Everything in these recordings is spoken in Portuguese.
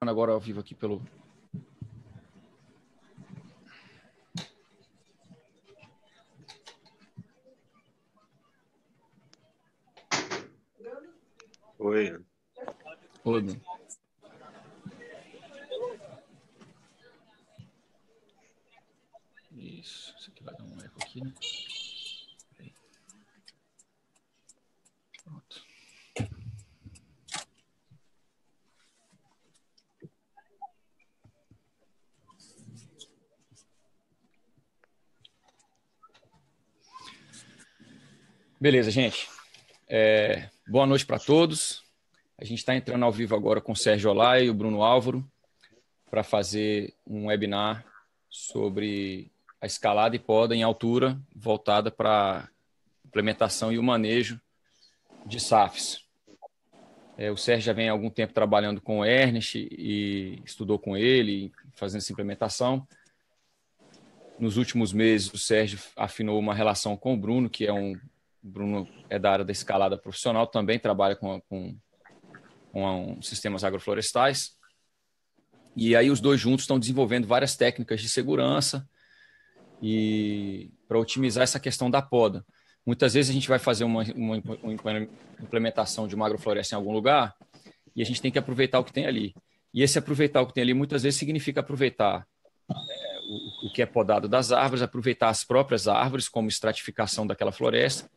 Agora ao vivo aqui pelo... Oi. Oi, Bruno. Isso aqui vai dar um eco aqui, né? Pronto. Beleza, gente. Boa noite para todos. A gente está entrando ao vivo agora com o Sérgio Olá e o Bruno Álvaro para fazer um webinar sobre a escalada e poda em altura voltada para implementação e o manejo de SAFs. O Sérgio já vem há algum tempo trabalhando com o Ernest e estudou com ele, fazendo essa implementação. Nos últimos meses, o Sérgio afinou uma relação com o Bruno, o Bruno é da área da escalada profissional, também trabalha com sistemas agroflorestais. E aí os dois juntos estão desenvolvendo várias técnicas de segurança e para otimizar essa questão da poda. Muitas vezes a gente vai fazer uma implementação de uma agrofloresta em algum lugar e a gente tem que aproveitar o que tem ali. E esse aproveitar o que tem ali muitas vezes significa aproveitar o que é podado das árvores, aproveitar as próprias árvores como estratificação daquela floresta.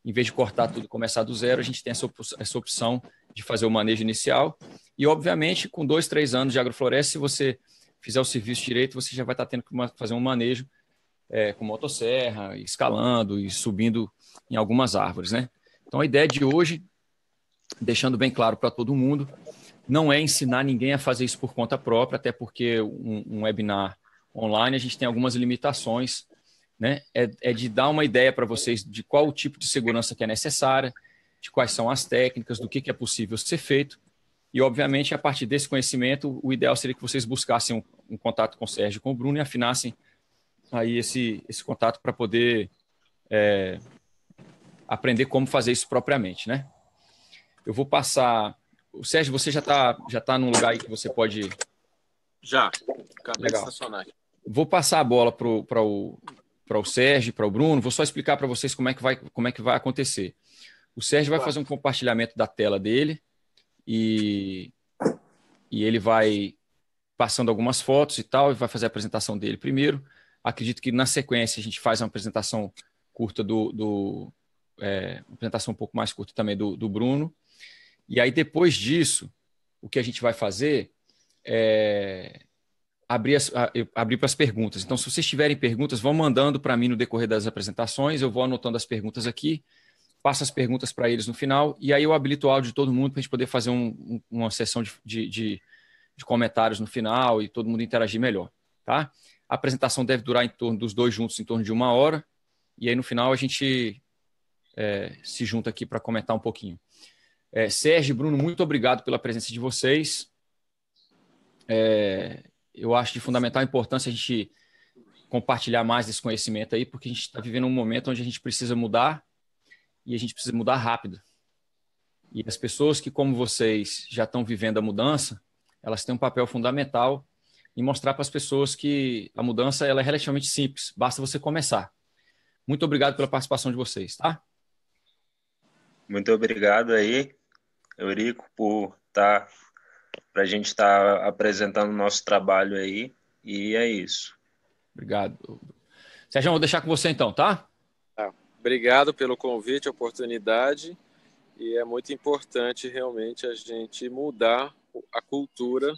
Em vez de cortar tudo e começar do zero, a gente tem essa opção de fazer o manejo inicial. E, obviamente, com 2, 3 anos de agrofloresta, se você fizer o serviço direito, você já vai estar tendo que fazer um manejo com motosserra, escalando e subindo em algumas árvores, né? Então, a ideia de hoje, deixando bem claro para todo mundo, não é ensinar ninguém a fazer isso por conta própria, até porque um webinar online a gente tem algumas limitações, né? É de dar uma ideia para vocês de qual o tipo de segurança que é necessária, de quais são as técnicas, do que é possível ser feito. E, obviamente, a partir desse conhecimento, o ideal seria que vocês buscassem um contato com o Sérgio e com o Bruno e afinassem aí esse contato para poder aprender como fazer isso propriamente, né? Eu vou passar... O Sérgio, você já tá num lugar aí que você pode... Já, acabei Legal. de estacionar. Vou passar a bola para o Sérgio, para o Bruno. Vou só explicar para vocês como é que vai acontecer. O Sérgio vai fazer um compartilhamento da tela dele e ele vai passando algumas fotos e tal, e vai fazer a apresentação dele primeiro. Acredito que na sequência a gente faz uma apresentação curta uma apresentação um pouco mais curta também do Bruno. E aí, depois disso, o que a gente vai fazer é abrir para as perguntas. Então, se vocês tiverem perguntas, vão mandando para mim no decorrer das apresentações, eu vou anotando as perguntas aqui, passo as perguntas para eles no final, e aí eu habilito o áudio de todo mundo para a gente poder fazer uma sessão de comentários no final e todo mundo interagir melhor. Tá? A apresentação deve durar em torno dos dois juntos, em torno de 1 hora, e aí no final a gente se junta aqui para comentar um pouquinho. Sérgio e Bruno, muito obrigado pela presença de vocês. Eu acho de fundamental importância a gente compartilhar mais desse conhecimento aí, porque a gente está vivendo um momento onde a gente precisa mudar e a gente precisa mudar rápido. E as pessoas que, como vocês, já estão vivendo a mudança, elas têm um papel fundamental em mostrar para as pessoas que a mudança ela é relativamente simples, basta você começar. Muito obrigado pela participação de vocês, tá? Muito obrigado aí, Eurico, por para a gente estar apresentando o nosso trabalho aí, e é isso. Obrigado. Sérgio, vou deixar com você então, tá? Obrigado pelo convite, oportunidade, e é muito importante realmente a gente mudar a cultura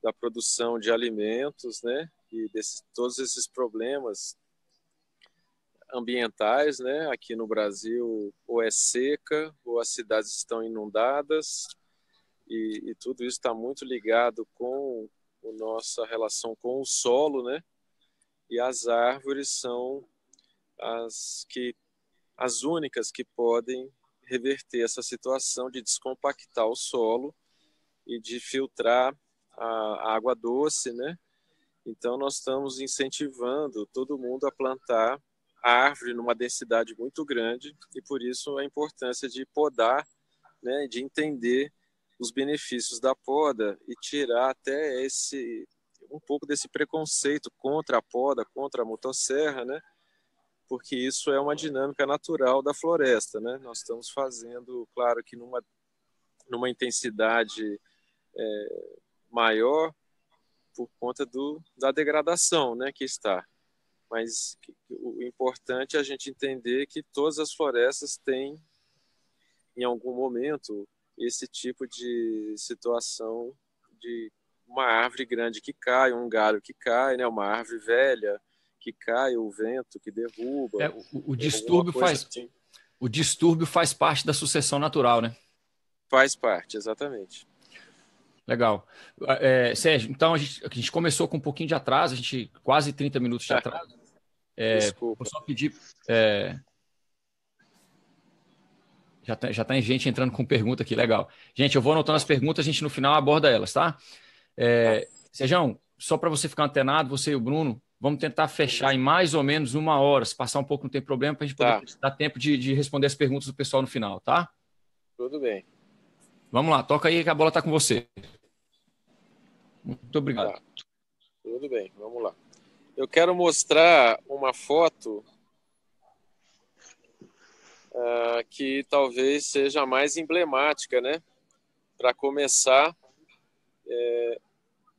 da produção de alimentos, né? E todos esses problemas ambientais, né? Aqui no Brasil, ou é seca, ou as cidades estão inundadas, e tudo isso está muito ligado com a nossa relação com o solo, né? E as árvores são as únicas que podem reverter essa situação de descompactar o solo e de filtrar a água doce, né? Então nós estamos incentivando todo mundo a plantar árvore numa densidade muito grande, e por isso a importância de podar, né, de entender os benefícios da poda e tirar até um pouco desse preconceito contra a poda, contra a motosserra, né? Porque isso é uma dinâmica natural da floresta, né? Nós estamos fazendo, claro que numa intensidade maior por conta da degradação, né, que está. Mas o importante é a gente entender que todas as florestas têm, em algum momento, esse tipo de situação de uma árvore grande que cai, um galho que cai, né, uma árvore velha que cai, o vento que derruba. O distúrbio o distúrbio faz parte da sucessão natural, né? Faz parte, exatamente. Legal. Sérgio, então a gente começou com um pouquinho de atraso, quase 30 minutos de atraso. Desculpa. Vou só pedir... Já tá gente entrando com pergunta aqui, legal. Gente, eu vou anotando as perguntas, a gente no final aborda elas, tá? Sérgio, só para você ficar antenado, você e o Bruno, vamos tentar fechar em mais ou menos 1 hora, se passar um pouco não tem problema, para a gente poder dar tempo de responder as perguntas do pessoal no final, tá? Tudo bem. Vamos lá, toca aí que a bola está com você. Muito obrigado. Tá. Tudo bem, vamos lá. Eu quero mostrar uma foto que talvez seja a mais emblemática, né? Para começar,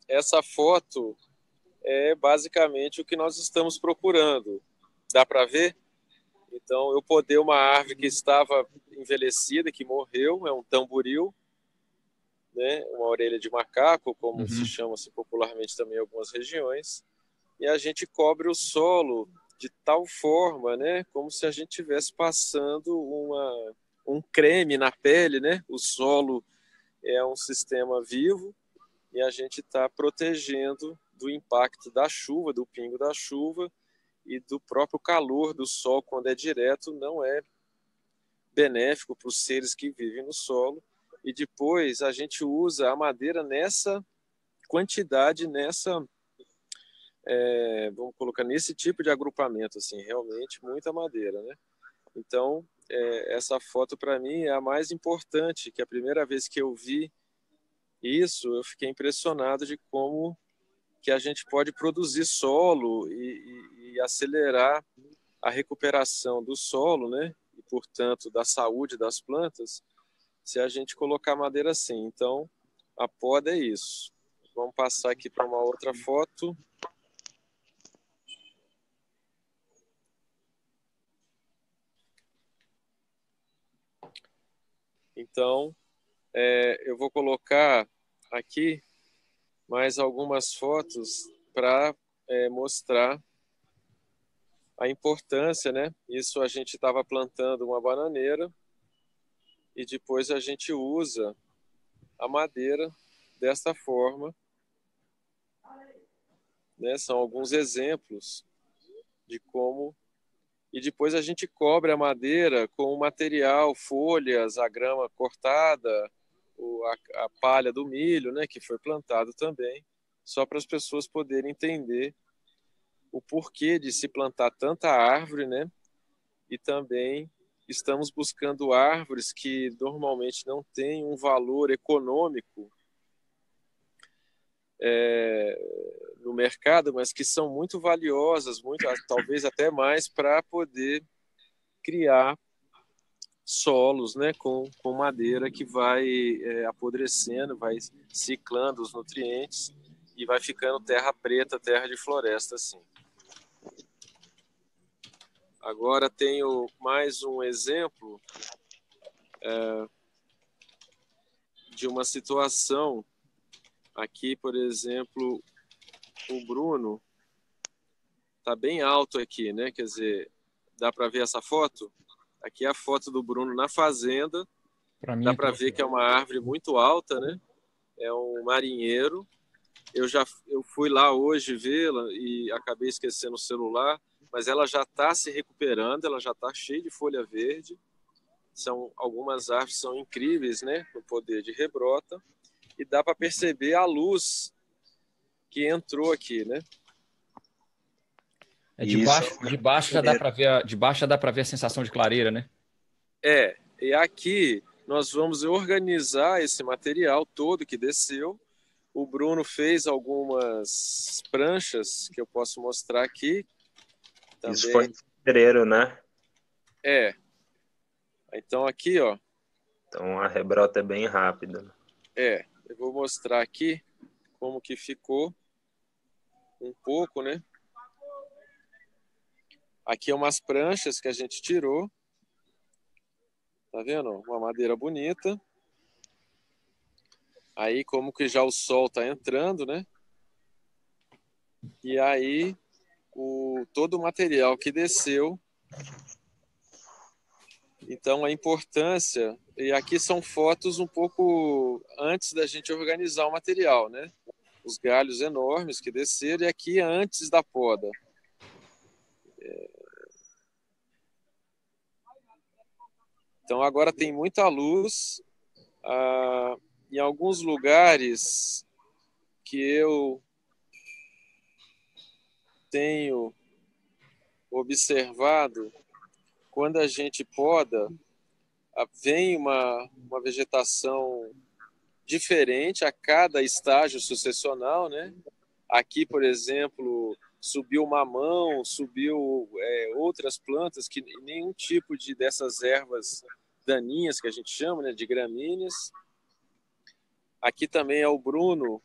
essa foto é basicamente o que nós estamos procurando. Dá para ver? Então, eu podei uma árvore que estava envelhecida, que morreu, é um tamboril, né? Uma orelha de macaco, como se chama-se popularmente também em algumas regiões, e a gente cobre o solo de tal forma, né? Como se a gente estivesse passando um creme na pele, né? O solo é um sistema vivo e a gente está protegendo do impacto da chuva, do pingo da chuva e do próprio calor do sol, quando é direto, não é benéfico para os seres que vivem no solo. E depois a gente usa a madeira nessa quantidade, vamos colocar nesse tipo de agrupamento, assim, realmente muita madeira, né? Então, essa foto para mim é a mais importante, que a primeira vez que eu vi isso, eu fiquei impressionado de como que a gente pode produzir solo e acelerar a recuperação do solo, né? E, portanto, da saúde das plantas, se a gente colocar madeira assim. Então, a poda é isso. Vamos passar aqui para uma outra foto. Então, eu vou colocar aqui mais algumas fotos para mostrar a importância, né? Isso a gente estava plantando uma bananeira e depois a gente usa a madeira desta forma, né? São alguns exemplos de como... E depois a gente cobre a madeira com o material, folhas, a grama cortada, a palha do milho, né, que foi plantado também, só para as pessoas poderem entender o porquê de se plantar tanta árvore, né? E também estamos buscando árvores que normalmente não têm um valor econômico no mercado, mas que são muito valiosas, talvez até mais, para poder criar solos, né, com madeira que vai apodrecendo, vai ciclando os nutrientes e vai ficando terra preta, terra de floresta, assim. Agora tenho mais um exemplo de uma situação. Aqui, por exemplo, o Bruno está bem alto aqui, né? Quer dizer, dá para ver essa foto? Aqui é a foto do Bruno na fazenda. Dá para ver que é uma árvore muito alta, né? É um marinheiro. Eu fui lá hoje vê-la e acabei esquecendo o celular, mas ela já está se recuperando, ela já está cheia de folha verde. Algumas árvores são incríveis, né? No poder de rebrota. E dá para perceber a luz que entrou aqui, né? De baixo já dá para ver, de baixo já dá para ver a sensação de clareira, né? E aqui nós vamos organizar esse material todo que desceu. O Bruno fez algumas pranchas que eu posso mostrar aqui. Também. Isso foi em fevereiro, né? É. Então aqui, ó. Então a rebrota é bem rápida. Eu vou mostrar aqui como que ficou um pouco, né? Aqui é umas pranchas que a gente tirou. Tá vendo? Uma madeira bonita. Aí como que já o sol tá entrando, né? E aí todo o material que desceu. Então a importância, e aqui são fotos um pouco antes da gente organizar o material, né? Os galhos enormes que desceram, e aqui antes da poda. Então agora tem muita luz. Em alguns lugares que eu tenho observado, quando a gente poda, vem uma vegetação diferente a cada estágio sucessional, né? Aqui, por exemplo, subiu mamão, subiu outras plantas que nenhum tipo dessas ervas daninhas que a gente chama, né, de gramíneas. Aqui também é o Bruno,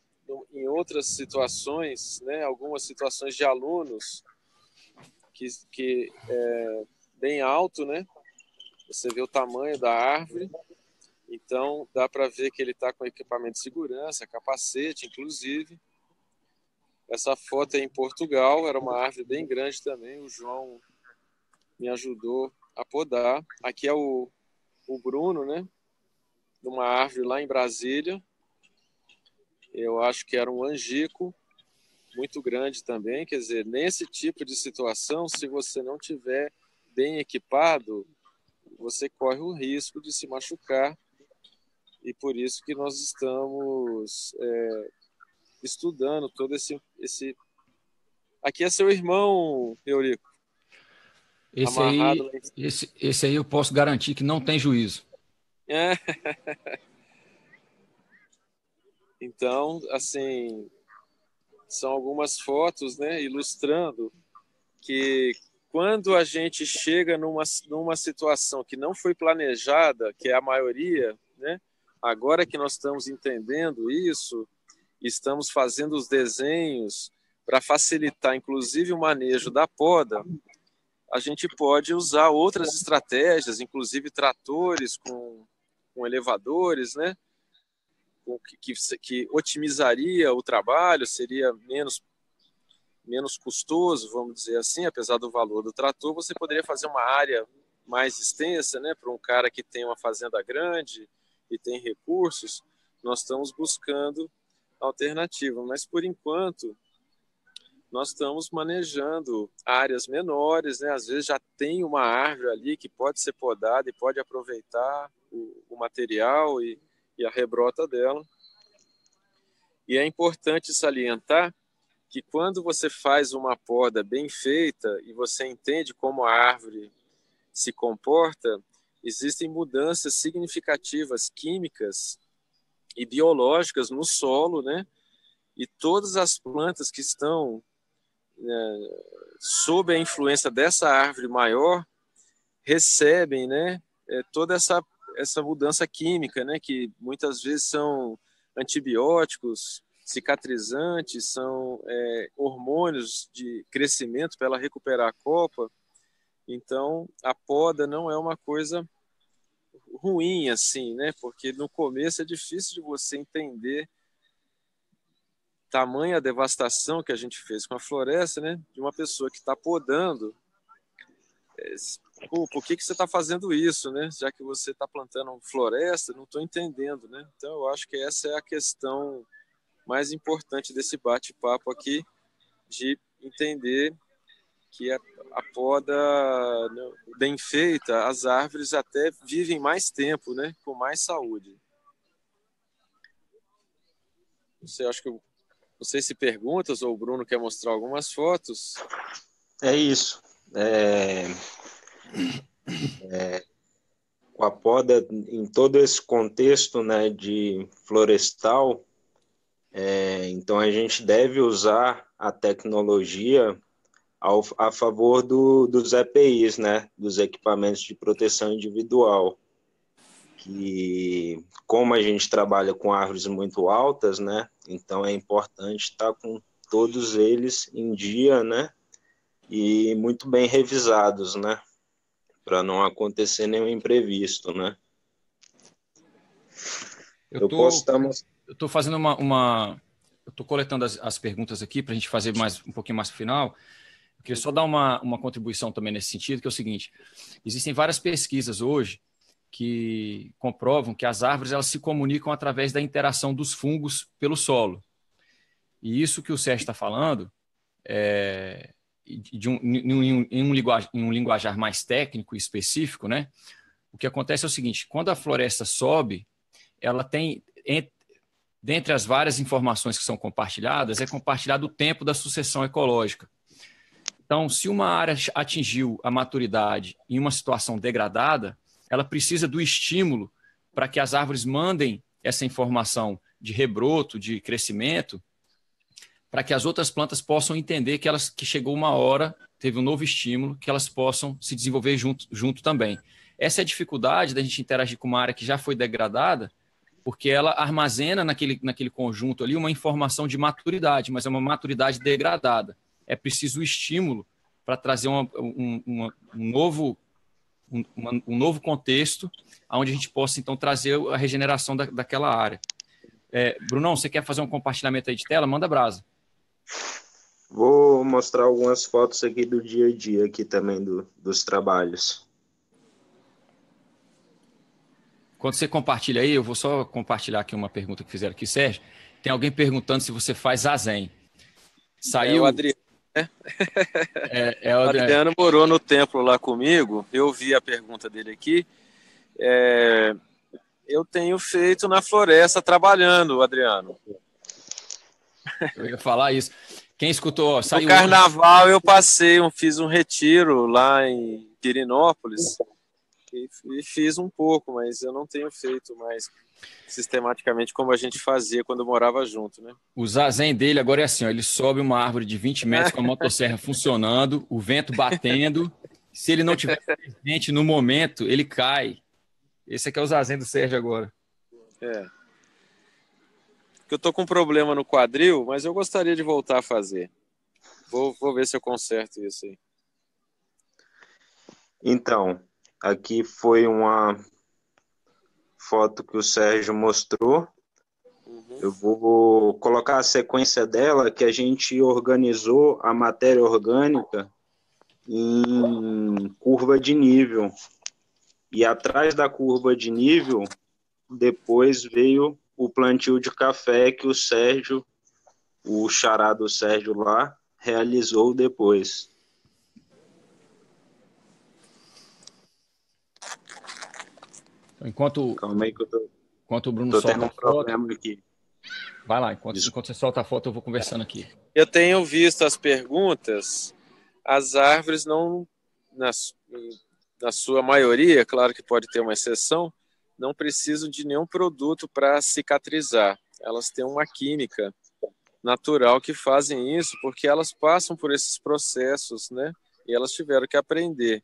em outras situações, né, algumas situações de alunos que é bem alto, né? Você vê o tamanho da árvore, então dá para ver que ele está com equipamento de segurança, capacete, inclusive. Essa foto é em Portugal, era uma árvore bem grande também, o João me ajudou a podar. Aqui é o Bruno, né? De uma árvore lá em Brasília. Eu acho que era um angico, muito grande também. Quer dizer, nesse tipo de situação, se você não tiver bem equipado, você corre o risco de se machucar. E por isso que nós estamos estudando todo esse... Aqui é seu irmão, Eurico. Esse aí eu posso garantir que não tem juízo. Então, assim, são algumas fotos, né, ilustrando que quando a gente chega numa situação que não foi planejada, que é a maioria, né, agora que nós estamos entendendo isso, estamos fazendo os desenhos para facilitar, inclusive, o manejo da poda, a gente pode usar outras estratégias, inclusive tratores com elevadores, né? Que otimizaria o trabalho, seria menos custoso, vamos dizer assim, apesar do valor do trator, você poderia fazer uma área mais extensa, né? Para um cara que tem uma fazenda grande e tem recursos, nós estamos buscando alternativa, mas por enquanto nós estamos manejando áreas menores, né? Às vezes já tem uma árvore ali que pode ser podada e pode aproveitar o material e a rebrota dela. E é importante salientar que quando você faz uma poda bem feita e você entende como a árvore se comporta, existem mudanças significativas químicas e biológicas no solo, né? E todas as plantas que estão sob a influência dessa árvore maior, recebem, né, toda essa mudança química, né, que muitas vezes são antibióticos, cicatrizantes, são hormônios de crescimento para ela recuperar a copa. Então, a poda não é uma coisa ruim, assim, né, porque no começo é difícil de você entender tamanha devastação que a gente fez com a floresta, né? De uma pessoa que está podando. Por que você está fazendo isso, né? Já que você está plantando floresta, não estou entendendo, né? Então, eu acho que essa é a questão mais importante desse bate-papo aqui, de entender que a poda bem feita, as árvores até vivem mais tempo, né? Com mais saúde. Acho que não sei se perguntas ou o Bruno quer mostrar algumas fotos. É isso. com a poda, em todo esse contexto, né, de florestal, então a gente deve usar a tecnologia a favor dos EPIs, né, dos equipamentos de proteção individual, que como a gente trabalha com árvores muito altas, né, então é importante estar com todos eles em dia, né, e muito bem revisados, né, para não acontecer nenhum imprevisto, né. Eu Eu posso tô, estar... eu tô fazendo eu tô coletando as perguntas aqui para a gente fazer um pouquinho mais no final. Eu queria só dar uma contribuição também nesse sentido, que é o seguinte: existem várias pesquisas hoje que comprovam que as árvores elas se comunicam através da interação dos fungos pelo solo. E isso que o Sérgio está falando, em um linguajar mais técnico e específico, né? O que acontece é o seguinte: quando a floresta sobe, ela tem, dentre as várias informações que são compartilhadas, é compartilhado o tempo da sucessão ecológica. Então, se uma área atingiu a maturidade em uma situação degradada, ela precisa do estímulo para que as árvores mandem essa informação de rebroto, de crescimento, para que as outras plantas possam entender que chegou uma hora, teve um novo estímulo, que elas possam se desenvolver junto também. Essa é a dificuldade da gente interagir com uma área que já foi degradada, porque ela armazena naquele conjunto ali uma informação de maturidade, mas é uma maturidade degradada. É preciso o estímulo para trazer um novo contexto, onde a gente possa, então, trazer a regeneração daquela área. Brunão, você quer fazer um compartilhamento aí de tela? Manda brasa. Vou mostrar algumas fotos aqui do dia a dia aqui também dos trabalhos. Quando você compartilha aí, eu vou só compartilhar aqui uma pergunta que fizeram aqui, Sérgio. Tem alguém perguntando se você faz zazen. Saiu... o Adriano, né? O Adriano morou no templo lá comigo. Eu vi a pergunta dele aqui. Eu tenho feito na floresta trabalhando, Adriano. Eu ia falar isso. Quem escutou, saiu. No carnaval hoje. Eu fiz um retiro lá em Pirinópolis e fiz um pouco, mas eu não tenho feito mais sistematicamente como a gente fazia quando morava junto, né? O zazen dele agora é assim, ó, ele sobe uma árvore de 20 metros com a motosserra funcionando, o vento batendo. Se ele não tiver presente no momento, ele cai. Esse aqui é o zazen do Sérgio agora. Porque eu tô com um problema no quadril, mas eu gostaria de voltar a fazer. Vou ver se eu conserto isso aí. Então, aqui foi uma foto que o Sérgio mostrou. Eu vou colocar a sequência dela, que a gente organizou a matéria orgânica em curva de nível. E atrás da curva de nível, depois veio o plantio de café que o Sérgio, o xará do Sérgio lá, realizou depois. Calma aí que enquanto o Bruno solta a foto... aqui. Vai lá, enquanto você solta a foto, eu vou conversando aqui. Eu tenho visto as perguntas, as árvores não, na sua maioria, claro que pode ter uma exceção, não precisam de nenhum produto para cicatrizar. Elas têm uma química natural que fazem isso, porque elas passam por esses processos, né? E elas tiveram que aprender.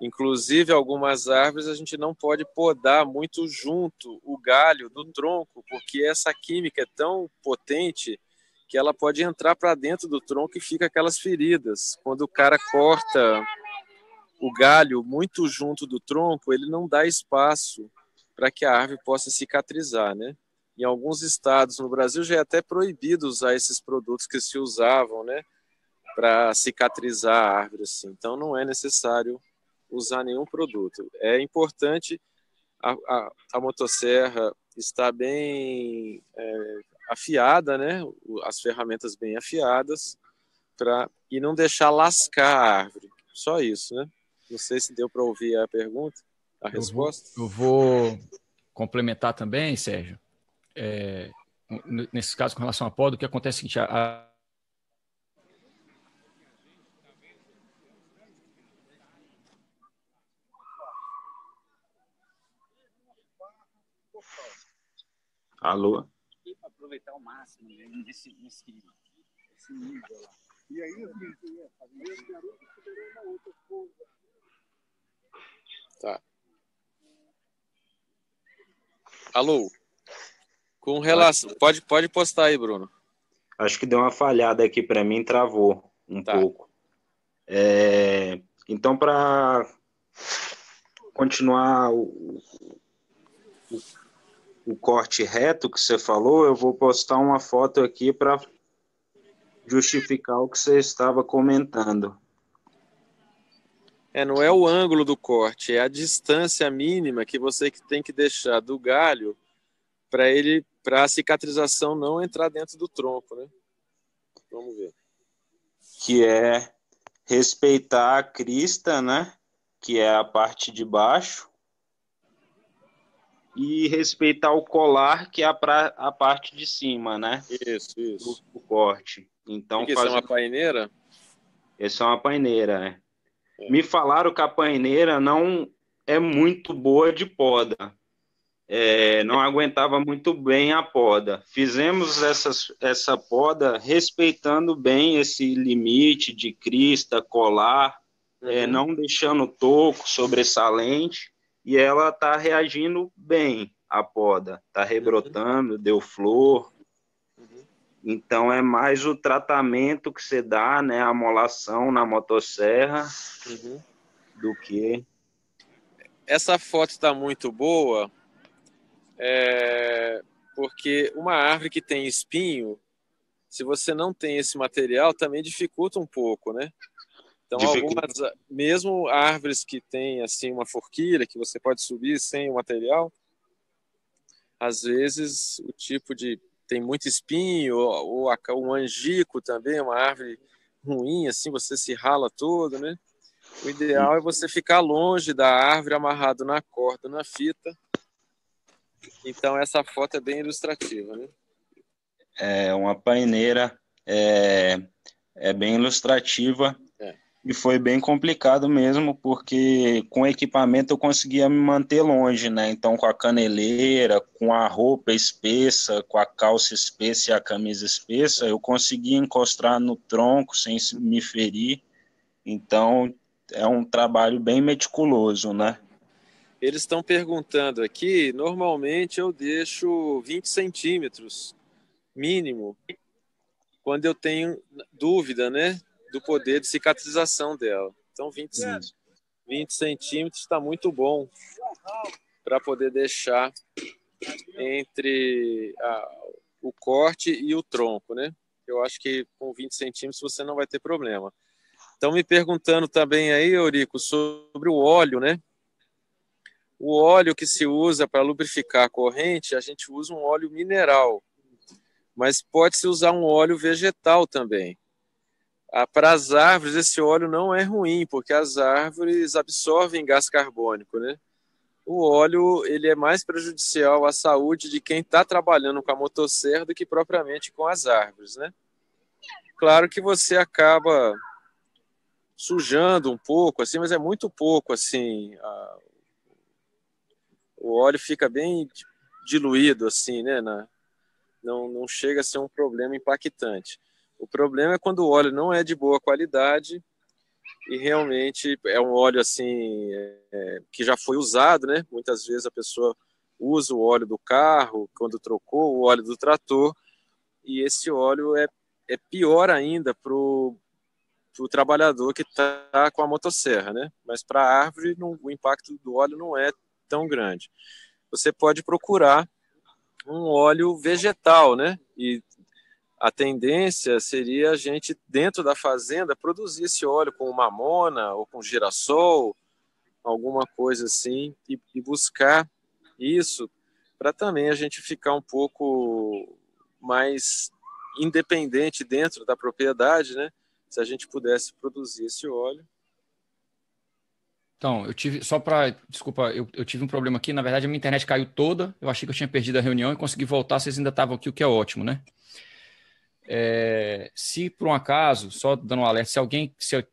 Inclusive, algumas árvores a gente não pode podar muito junto o galho do tronco, porque essa química é tão potente que ela pode entrar para dentro do tronco e fica aquelas feridas. Quando o cara corta o galho muito junto do tronco, ele não dá espaço para que a árvore possa cicatrizar, né? Em alguns estados no Brasil já é até proibido usar esses produtos que se usavam, né, para cicatrizar a árvore assim. Então não é necessário usar nenhum produto. É importante a motosserra estar bem afiada, né? As ferramentas bem afiadas, e não deixar lascar a árvore. Só isso, né? Não sei se deu para ouvir a pergunta, a resposta. Eu vou complementar também, Sérgio. Nesse caso, com relação à poda, o que acontece é o seguinte, Alô? Para aproveitar ao máximo nesse nível lá. E aí, eu ia fazer esse garoto superando a outra coisa. Tá. Alô? Com relação... Pode postar aí, Bruno. Acho que deu uma falhada aqui para mim, travou um pouco. Então, para continuar o corte reto que você falou, eu vou postar uma foto aqui para justificar o que você estava comentando. Não é o ângulo do corte, é a distância mínima que você tem que deixar do galho para a cicatrização não entrar dentro do tronco, né? Vamos ver. Que é respeitar a crista, né? Que é a parte de baixo. E respeitar o colar, que é a parte de cima, né? Isso. Do corte. Então, isso é uma paineira? Essa é uma paineira, né? Me falaram que a paineira não é muito boa de poda. Não aguentava muito bem a poda. Fizemos essa poda respeitando bem esse limite de crista, colar, não deixando toco, sobressalente, e ela está reagindo bem à poda. Está rebrotando, deu flor. Então, é mais o tratamento que você dá, né, a amolação na motosserra, do que... Essa foto está muito boa, porque uma árvore que tem espinho, se você não tem esse material, também dificulta um pouco, né? Então, mesmo árvores que têm assim, uma forquilha, que você pode subir sem o material, às vezes o tipo de... tem muito espinho, ou um angico também, uma árvore ruim, assim, você se rala todo, né? O ideal é você ficar longe da árvore, amarrado na corda, na fita. Então, essa foto é bem ilustrativa, né? Uma paineira bem ilustrativa. E foi bem complicado mesmo, porque com o equipamento eu conseguia me manter longe, né? Então, com a caneleira, com a roupa espessa, com a calça espessa e a camisa espessa, eu conseguia encostar no tronco sem me ferir. Então, é um trabalho bem meticuloso, né? Eles estão perguntando aqui, normalmente eu deixo 20 centímetros, mínimo, quando eu tenho dúvida, né, do poder de cicatrização dela. Então, 20 centímetros está muito bom para poder deixar entre o corte e o tronco, né? Eu acho que com 20 centímetros você não vai ter problema. Estão me perguntando também aí, Eurico, sobre o óleo, né? O óleo que se usa para lubrificar a corrente, a gente usa um óleo mineral, mas pode-se usar um óleo vegetal também. Para as árvores, esse óleo não é ruim, porque as árvores absorvem gás carbônico, né? O óleo ele é mais prejudicial à saúde de quem está trabalhando com a motosserra do que propriamente com as árvores, né? Claro que você acaba sujando um pouco, assim, mas é muito pouco, assim. O óleo fica bem diluído, assim, né? Não chega a ser um problema impactante. O problema é quando o óleo não é de boa qualidade e realmente é um óleo assim que já foi usado, né? Muitas vezes a pessoa usa o óleo do carro quando trocou o óleo do trator, e esse óleo é pior ainda para o trabalhador que está com a motosserra, né? Mas para a árvore o impacto do óleo não é tão grande. Você pode procurar um óleo vegetal, né? E a tendência seria a gente, dentro da fazenda, produzir esse óleo com mamona ou com girassol, alguma coisa assim, e buscar isso para também a gente ficar um pouco mais independente dentro da propriedade, né? Se a gente pudesse produzir esse óleo. Então, desculpa, eu tive um problema aqui, na verdade a minha internet caiu toda, eu achei que eu tinha perdido a reunião e consegui voltar, vocês ainda estavam aqui, o que é ótimo, né? Se por um acaso, só dando um alerta, se a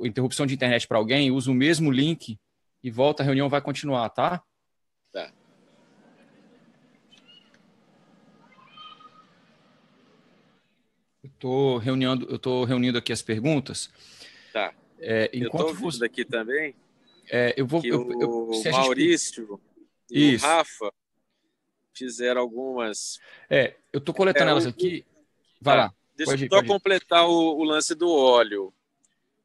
interrupção de internet para alguém, usa o mesmo link e volta, a reunião vai continuar, tá? Tá. eu tô reunindo aqui as perguntas. Tá. Eu estou vendo aqui também que o Maurício e o Rafa fizeram algumas... eu estou coletando elas aqui. Vai lá. Deixa eu só completar o lance do óleo.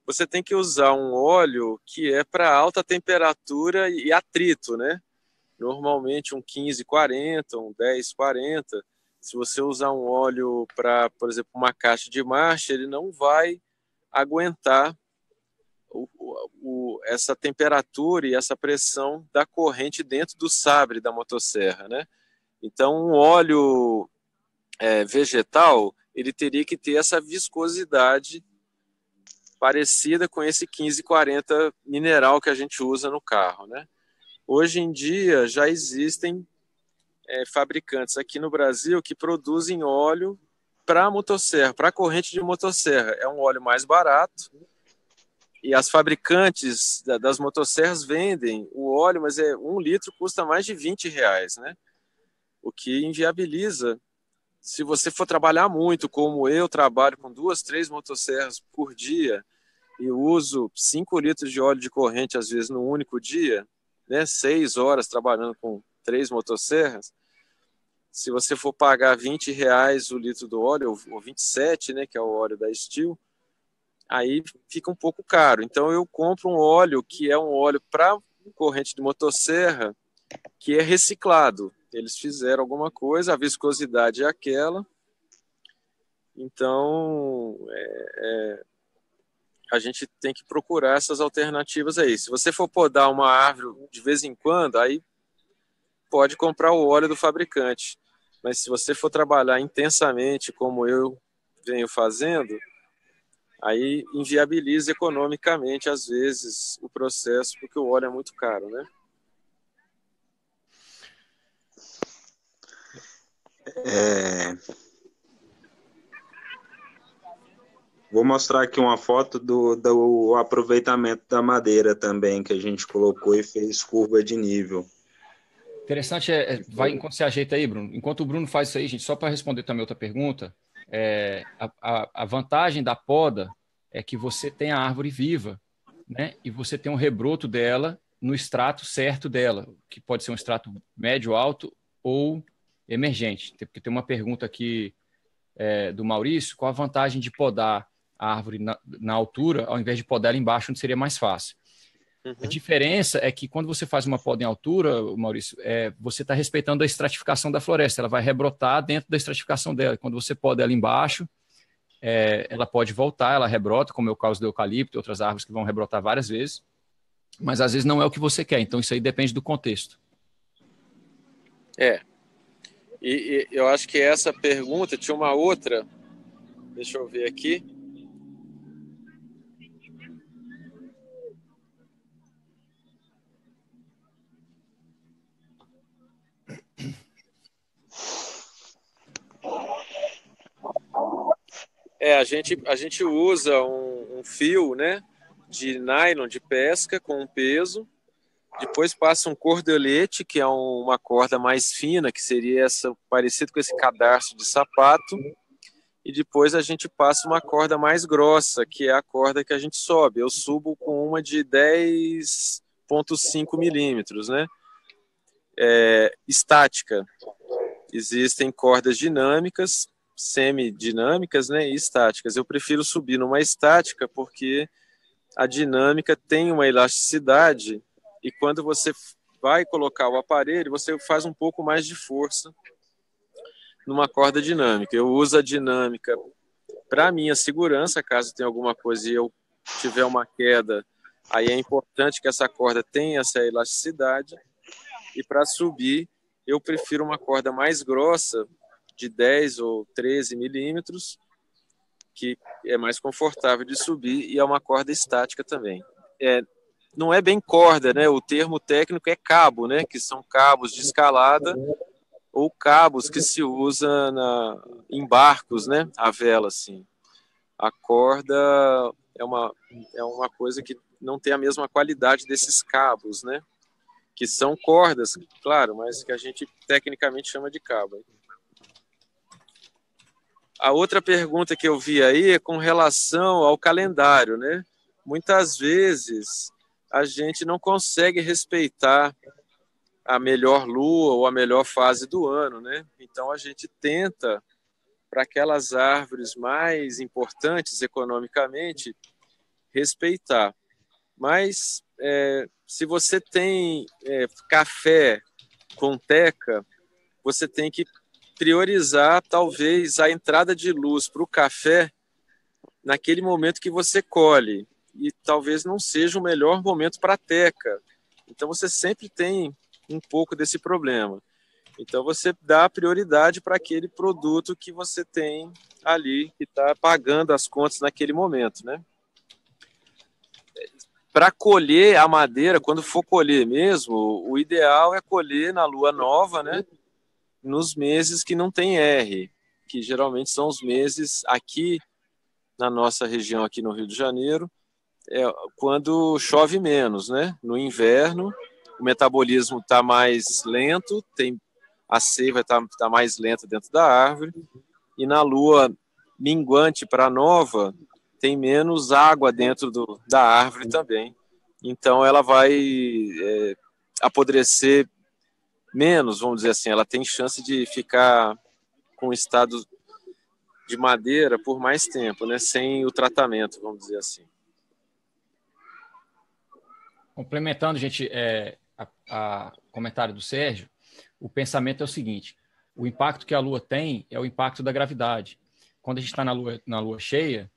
Você tem que usar um óleo que é para alta temperatura e atrito, né? Normalmente um 1540, um 1040. Se você usar um óleo para, por exemplo, uma caixa de marcha, ele não vai aguentar essa temperatura e essa pressão da corrente dentro do sabre da motosserra, né? Então, um óleo vegetal, ele teria que ter essa viscosidade parecida com esse 1540 mineral que a gente usa no carro, né? Hoje em dia já existem fabricantes aqui no Brasil que produzem óleo para motosserra, para corrente de motosserra. É um óleo mais barato e as fabricantes das motosserras vendem o óleo, mas 1 litro custa mais de R$20, né? O que inviabiliza. Se você for trabalhar muito, como eu trabalho com 2, 3 motosserras por dia e uso 5 litros de óleo de corrente, às vezes, no único dia, né, 6 horas trabalhando com 3 motosserras, se você for pagar R$20 o litro do óleo, ou 27, né, que é o óleo da Steel, aí fica um pouco caro. Então eu compro um óleo que é um óleo para corrente de motosserra, que é reciclado. Eles fizeram alguma coisa, a viscosidade é aquela. Então, a gente tem que procurar essas alternativas aí. Se você for podar uma árvore de vez em quando, aí pode comprar o óleo do fabricante. Mas se você for trabalhar intensamente, como eu venho fazendo, aí inviabiliza economicamente, às vezes, o processo, porque o óleo é muito caro, né? Vou mostrar aqui uma foto do aproveitamento da madeira também, que a gente colocou e fez curva de nível. Interessante vai enquanto você ajeita aí, Bruno. Enquanto o Bruno faz isso aí, gente, só para responder também outra pergunta, a vantagem da poda é que você tem a árvore viva, né? E você tem um rebroto dela no extrato certo dela, que pode ser um extrato médio, alto ou emergente. Porque tem uma pergunta aqui do Maurício: qual a vantagem de podar a árvore na altura, ao invés de podar ela embaixo, onde seria mais fácil? A diferença é que quando você faz uma poda em altura, Maurício, você está respeitando a estratificação da floresta, ela vai rebrotar dentro da estratificação dela. Quando você poda ela embaixo, ela pode voltar, ela rebrota, como é o caso do eucalipto e outras árvores que vão rebrotar várias vezes, mas às vezes não é o que você quer, então isso aí depende do contexto. E eu acho que essa pergunta tinha uma outra, deixa eu ver aqui. A gente usa um fio, né, de nylon de pesca com um peso, depois passa um cordelete, que é uma corda mais fina, que seria parecido com esse cadarço de sapato, e depois a gente passa uma corda mais grossa, que é a corda que a gente sobe. Eu subo com uma de 10,5 milímetros, né, estática. Existem cordas dinâmicas, semidinâmicas, né, e estáticas. Eu prefiro subir numa estática porque a dinâmica tem uma elasticidade e quando você vai colocar o aparelho, você faz um pouco mais de força numa corda dinâmica. Eu uso a dinâmica para minha segurança, caso tenha alguma coisa e eu tiver uma queda, aí é importante que essa corda tenha essa elasticidade. E para subir, eu prefiro uma corda mais grossa, de 10 ou 13 milímetros, que é mais confortável de subir e é uma corda estática também. Não é bem corda, né? O termo técnico é cabo, né? Que são cabos de escalada ou cabos que se usa em barcos, né? A vela, assim. A corda é uma coisa que não tem a mesma qualidade desses cabos, né? Que são cordas, claro, mas que a gente tecnicamente chama de cabo. A outra pergunta que eu vi aí é com relação ao calendário, né? Muitas vezes a gente não consegue respeitar a melhor lua ou a melhor fase do ano, né? Então a gente tenta, para aquelas árvores mais importantes economicamente, respeitar. Mas se você tem café com teca, você tem que priorizar talvez a entrada de luz para o café naquele momento que você colhe, e talvez não seja o melhor momento para a teca. Então você sempre tem um pouco desse problema. Então você dá prioridade para aquele produto que você tem ali, que está pagando as contas naquele momento, né? Para colher a madeira, quando for colher mesmo, o ideal é colher na lua nova, né? Nos meses que não tem R, que geralmente são os meses aqui na nossa região, aqui no Rio de Janeiro, quando chove menos, né? No inverno, o metabolismo está mais lento, a seiva está mais lenta dentro da árvore, e na lua minguante para nova, tem menos água dentro da árvore também. Então ela vai apodrecer menos, vamos dizer assim, ela tem chance de ficar com estado de madeira por mais tempo, né? Sem o tratamento, vamos dizer assim. Complementando, gente, a comentário do Sérgio, o pensamento é o seguinte: o impacto que a Lua tem é o impacto da gravidade. Quando a gente está na lua cheia,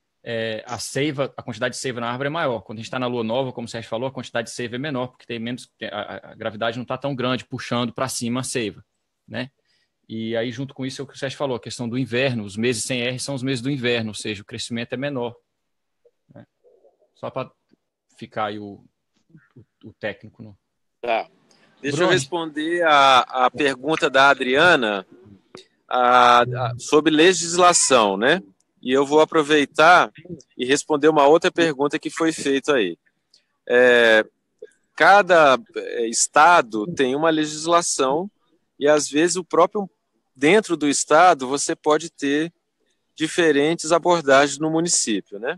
a quantidade de seiva na árvore é maior. Quando a gente está na lua nova, como o Sérgio falou, a quantidade de seiva é menor, porque tem menos, a gravidade não está tão grande, puxando para cima a seiva, né? E aí, junto com isso, é o que o Sérgio falou, a questão do inverno. Os meses sem R são os meses do inverno, ou seja, o crescimento é menor, né? Só para ficar aí o técnico. Né? Tá. Deixa eu responder a pergunta da Adriana sobre legislação, né? E eu vou aproveitar e responder uma outra pergunta que foi feita aí. Cada estado tem uma legislação e, às vezes, dentro do estado, você pode ter diferentes abordagens no município, né?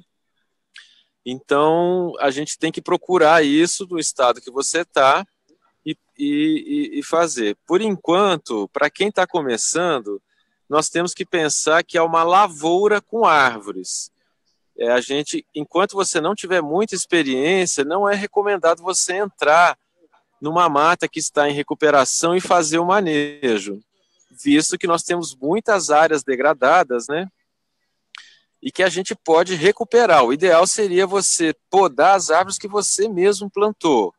Então, a gente tem que procurar isso no estado que você está e fazer. Por enquanto, para quem está começando, nós temos que pensar que é uma lavoura com árvores. Enquanto você não tiver muita experiência, não é recomendado você entrar numa mata que está em recuperação e fazer o manejo, visto que nós temos muitas áreas degradadas, né? E que a gente pode recuperar. O ideal seria você podar as árvores que você mesmo plantou,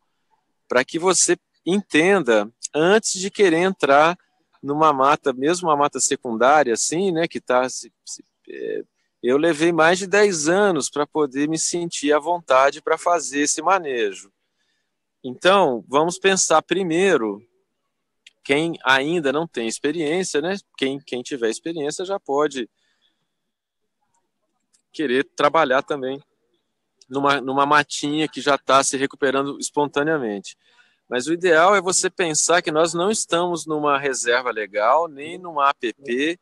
para que você entenda antes de querer entrar numa mata, mesmo uma mata secundária, assim, né? Que está eu levei mais de 10 anos para poder me sentir à vontade para fazer esse manejo. Então, vamos pensar primeiro, quem ainda não tem experiência, né? Quem tiver experiência já pode querer trabalhar também numa matinha que já está se recuperando espontaneamente. Mas o ideal é você pensar que nós não estamos numa reserva legal, nem numa APP,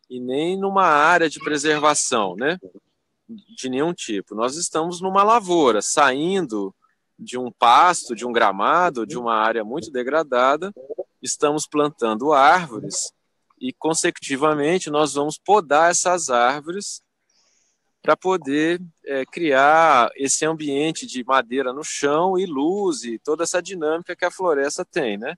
e nem numa área de preservação, né? De nenhum tipo. Nós estamos numa lavoura, saindo de um pasto, de um gramado, de uma área muito degradada, estamos plantando árvores e, consecutivamente, nós vamos podar essas árvores para poder criar esse ambiente de madeira no chão e luz e toda essa dinâmica que a floresta tem, né?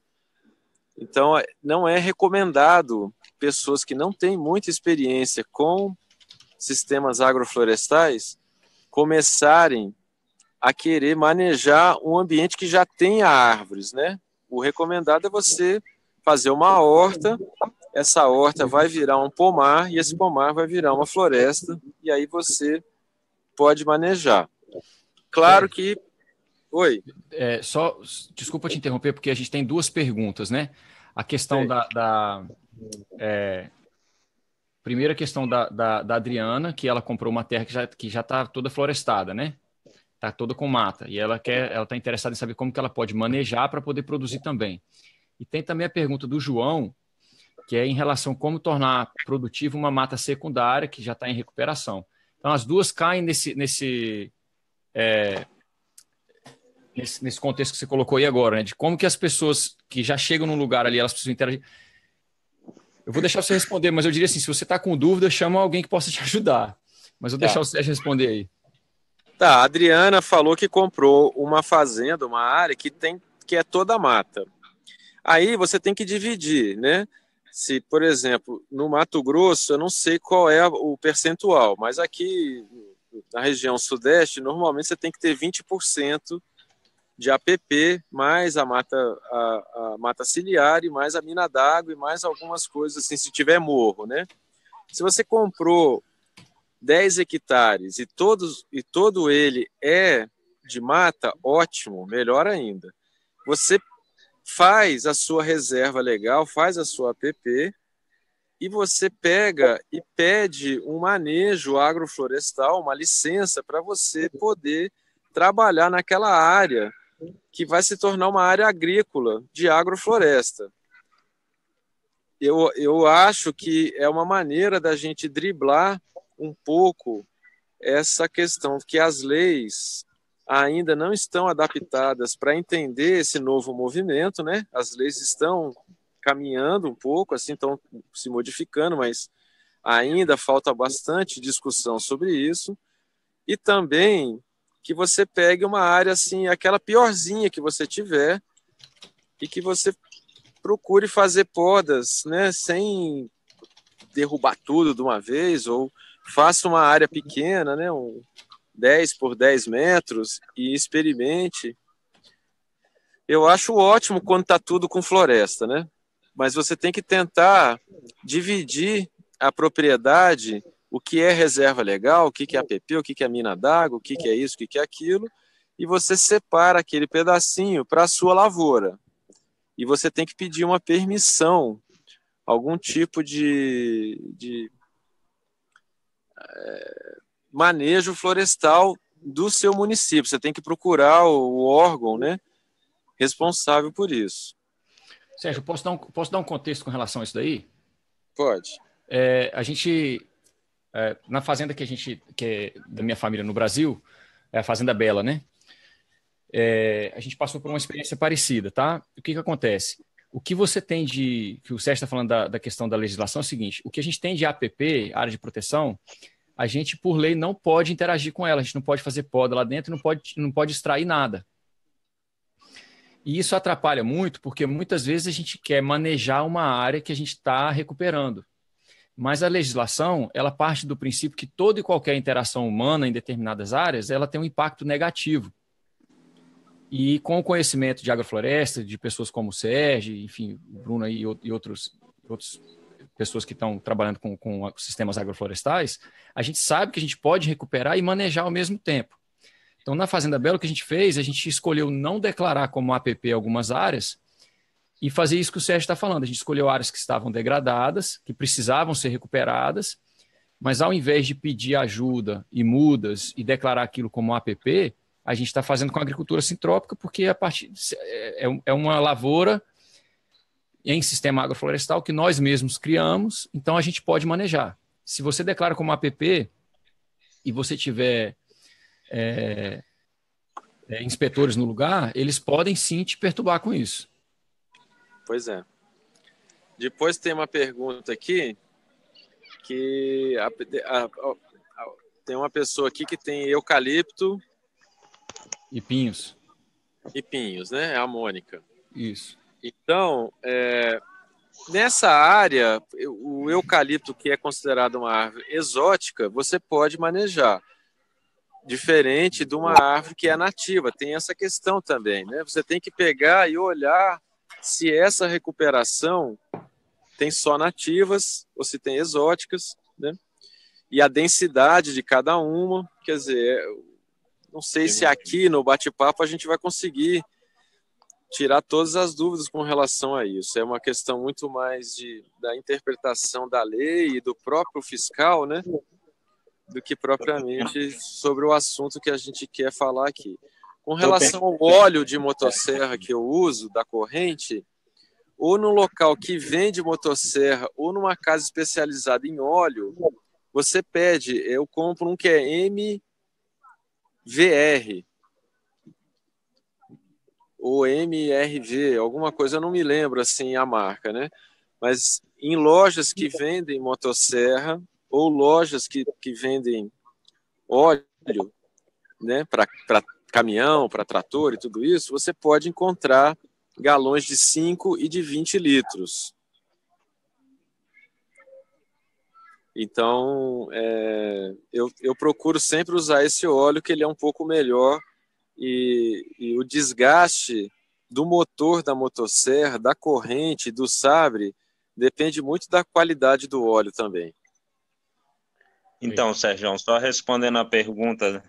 Então, não é recomendado pessoas que não têm muita experiência com sistemas agroflorestais começarem a querer manejar um ambiente que já tenha árvores, né? O recomendado é você fazer uma horta, essa horta vai virar um pomar e esse pomar vai virar uma floresta e aí você pode manejar. Claro que... Oi. Desculpa te interromper, porque a gente tem duas perguntas, né? A questão primeira questão da Adriana, que ela comprou uma terra que já está toda florestada, né? Está toda com mata. E ela está interessada em saber como que ela pode manejar para poder produzir também. E tem também a pergunta do João, que é em relação a como tornar produtiva uma mata secundária que já está em recuperação. Então, as duas caem nesse contexto que você colocou aí agora, né? De como que as pessoas que já chegam num lugar ali, elas precisam interagir. Eu vou deixar você responder, mas eu diria assim, se você está com dúvida, chama alguém que possa te ajudar. Mas eu vou deixar o Sérgio responder aí. Tá, a Adriana falou que comprou uma fazenda, uma área que é toda mata. Aí você tem que dividir, né? Se, por exemplo, no Mato Grosso, eu não sei qual é o percentual, mas aqui na região sudeste, normalmente você tem que ter 20% de APP, mais a mata ciliar, e mais a mina d'água, e mais algumas coisas, assim, se tiver morro, né? Se você comprou 10 hectares e todo ele é de mata, ótimo, melhor ainda. Você faz a sua reserva legal, faz a sua APP, e você pega e pede um manejo agroflorestal, uma licença para você poder trabalhar naquela área que vai se tornar uma área agrícola de agrofloresta. Eu acho que é uma maneira da gente driblar um pouco essa questão que as leis ainda não estão adaptadas para entender esse novo movimento, né? As leis estão caminhando um pouco, assim, estão se modificando, mas ainda falta bastante discussão sobre isso. E também que você pegue uma área assim, aquela piorzinha que você tiver, e que você procure fazer podas, né, sem derrubar tudo de uma vez, ou faça uma área pequena, né, 10 por 10 metros, e experimente. Eu acho ótimo quando está tudo com floresta, né? Mas você tem que tentar dividir a propriedade, o que é reserva legal, o que é APP, o que é mina d'água, o que é isso, o que é aquilo, e você separa aquele pedacinho para a sua lavoura. E você tem que pedir uma permissão, algum tipo de manejo florestal do seu município. Você tem que procurar o órgão, né, responsável por isso. Sérgio, posso dar um contexto com relação a isso daí? Pode. A gente, na fazenda que é da minha família no Brasil, é a Fazenda Bela, né? A gente passou por uma experiência parecida, tá? O que acontece? O que você tem que o Sérgio está falando da questão da legislação é o seguinte: o que a gente tem de APP, área de proteção, a gente, por lei, não pode interagir com ela, a gente não pode fazer poda lá dentro, não pode extrair nada. E isso atrapalha muito, porque muitas vezes a gente quer manejar uma área que a gente está recuperando. Mas a legislação, ela parte do princípio que toda e qualquer interação humana em determinadas áreas, ela tem um impacto negativo. E com o conhecimento de agrofloresta, de pessoas como o Sérgio, enfim, o Bruno aí e outras pessoas que estão trabalhando com sistemas agroflorestais, a gente sabe que a gente pode recuperar e manejar ao mesmo tempo. Então, na Fazenda Bela, o que a gente fez, a gente escolheu não declarar como APP algumas áreas e fazer isso que o Sérgio está falando. A gente escolheu áreas que estavam degradadas, que precisavam ser recuperadas, mas ao invés de pedir ajuda e mudas e declarar aquilo como APP, a gente está fazendo com a agricultura sintrópica, porque é uma lavoura em sistema agroflorestal que nós mesmos criamos, então a gente pode manejar. Se você declara como APP e você tiver inspetores no lugar, eles podem sim te perturbar com isso. Pois é. Depois tem uma pergunta aqui, que tem uma pessoa aqui que tem eucalipto e pinhos. E pinhos, né? É a Mônica. Isso. Então, nessa área, o eucalipto, que é considerado uma árvore exótica, você pode manejar. Diferente de uma árvore que é nativa. Tem essa questão também, né? Você tem que pegar e olhar se essa recuperação tem só nativas ou se tem exóticas, né? E a densidade de cada uma. Quer dizer, não sei se aqui no bate-papo a gente vai conseguir tirar todas as dúvidas com relação a isso. É uma questão muito mais da interpretação da lei e do próprio fiscal, né, do que propriamente sobre o assunto que a gente quer falar aqui. Com relação ao óleo de motosserra que eu uso, da corrente, ou no local que vende motosserra, ou numa casa especializada em óleo, você pede, eu compro um que é MVR, ou MRV, alguma coisa, eu não me lembro assim a marca, né? Mas em lojas que vendem motosserra, ou lojas que vendem óleo, né, para caminhão, para trator e tudo isso, você pode encontrar galões de 5 e de 20 litros. Então, eu procuro sempre usar esse óleo, que ele é um pouco melhor, e o desgaste do motor da motosserra, da corrente, do sabre, depende muito da qualidade do óleo também. Então, Sérgio, só respondendo a pergunta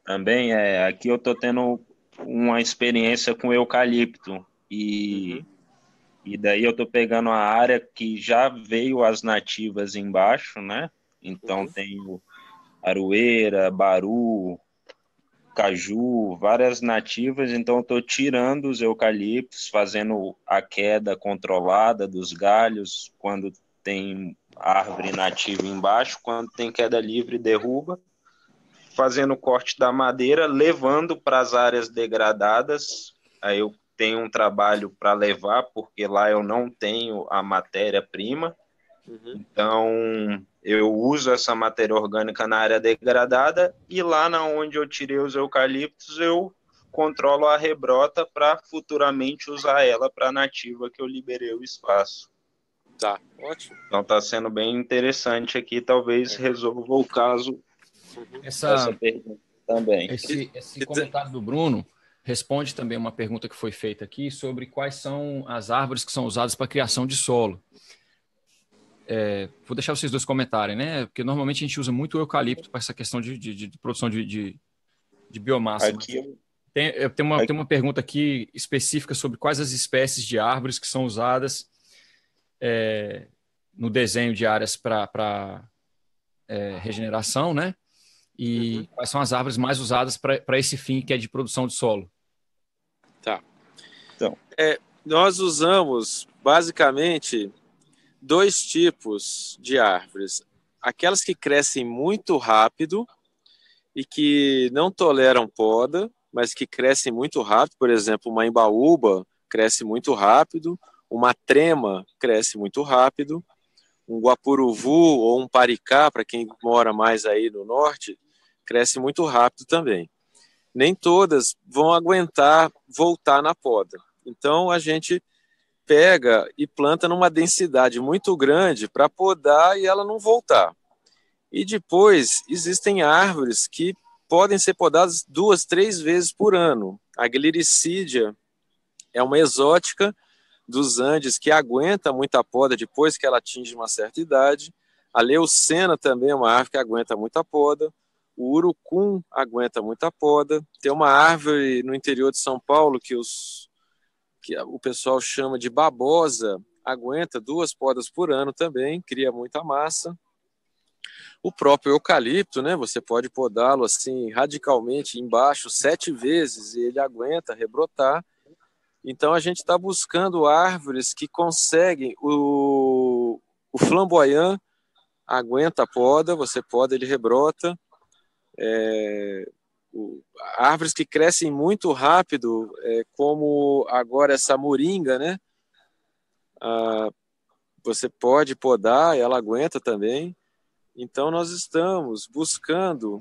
também, aqui eu estou tendo uma experiência com eucalipto e daí eu estou pegando a área que já veio as nativas embaixo, né? Então tenho aroeira, baru, caju, várias nativas, então eu estou tirando os eucaliptos, fazendo a queda controlada dos galhos, quando tem árvore nativa embaixo, quando tem queda livre, derruba, fazendo o corte da madeira, levando para as áreas degradadas. Aí eu tenho um trabalho para levar, porque lá eu não tenho a matéria-prima. Então, eu uso essa matéria orgânica na área degradada e lá na onde eu tirei os eucaliptos, eu controlo a rebrota para futuramente usar ela para a nativa que eu liberei o espaço. Tá, ótimo. Então está sendo bem interessante aqui, talvez resolva o caso essa pergunta também. Esse comentário do Bruno responde também uma pergunta que foi feita aqui sobre quais são as árvores que são usadas para a criação de solo. Vou deixar vocês dois comentarem, né? Porque normalmente a gente usa muito o eucalipto para essa questão de produção de biomassa. Aqui, tem uma pergunta aqui específica sobre quais as espécies de árvores que são usadas no desenho de áreas para regeneração, né? E quais são as árvores mais usadas para esse fim, que é de produção de solo. Tá. Então, nós usamos basicamente 2 tipos de árvores. Aquelas que crescem muito rápido e que não toleram poda, mas que crescem muito rápido. Por exemplo, uma embaúba cresce muito rápido, uma trema cresce muito rápido, um guapuruvu ou um paricá, para quem mora mais aí no norte, cresce muito rápido também. Nem todas vão aguentar voltar na poda. Então, a gente pega e planta numa densidade muito grande para podar e ela não voltar. E depois, existem árvores que podem ser podadas 2, 3 vezes por ano. A gliricídia é uma exótica dos Andes que aguenta muita poda depois que ela atinge uma certa idade. A leucena também é uma árvore que aguenta muita poda. O urucum aguenta muita poda. Tem uma árvore no interior de São Paulo que o pessoal chama de babosa, aguenta 2 podas por ano também, cria muita massa. O próprio eucalipto, né, você pode podá-lo assim radicalmente embaixo 7 vezes e ele aguenta rebrotar. Então a gente está buscando árvores que conseguem, o flamboyant aguenta a poda, você poda, ele rebrota. Árvores que crescem muito rápido, como agora essa moringa, né? Você pode podar, ela aguenta também. Então nós estamos buscando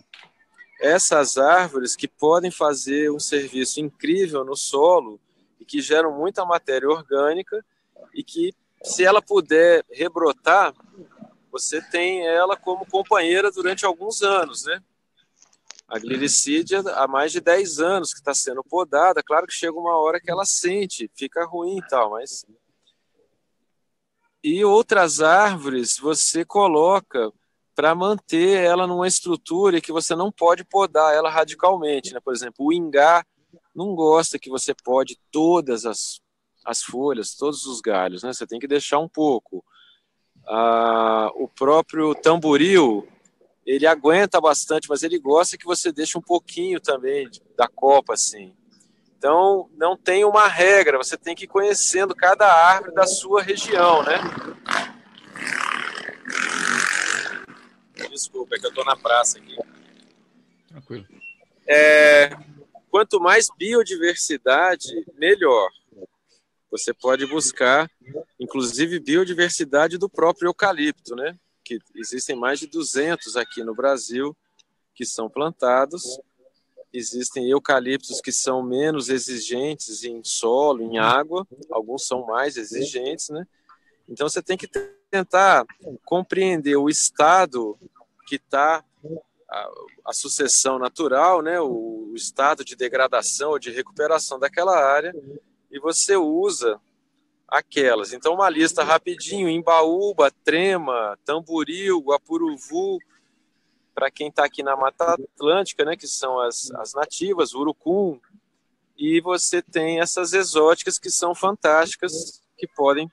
essas árvores que podem fazer um serviço incrível no solo e que geram muita matéria orgânica e que, se ela puder rebrotar, você tem ela como companheira durante alguns anos, né? A gliricídia há mais de 10 anos que está sendo podada. Claro que chega uma hora que ela sente, fica ruim e tal, mas... E outras árvores você coloca para manter ela numa estrutura que você não pode podar ela radicalmente, né? Por exemplo, o ingá não gosta que você pode todas as folhas, todos os galhos, né? Você tem que deixar um pouco. O próprio tamboril, ele aguenta bastante, mas ele gosta que você deixe um pouquinho também da copa, assim. Então, não tem uma regra, você tem que ir conhecendo cada árvore da sua região, né? Desculpa, é que eu estou na praça aqui. Tranquilo. Quanto mais biodiversidade, melhor. Você pode buscar, inclusive, biodiversidade do próprio eucalipto, né? Que existem mais de 200 aqui no Brasil que são plantados. Existem eucaliptos que são menos exigentes em solo, em água. Alguns são mais exigentes, né? Então, você tem que tentar compreender o estado que está a sucessão natural, né? O estado de degradação ou de recuperação daquela área, e você usa aquelas. Então, uma lista rapidinho: Imbaúba, Trema, Tamboril, Guapuruvu, para quem está aqui na Mata Atlântica, né, que são as nativas, Urucum, e você tem essas exóticas que são fantásticas, que podem,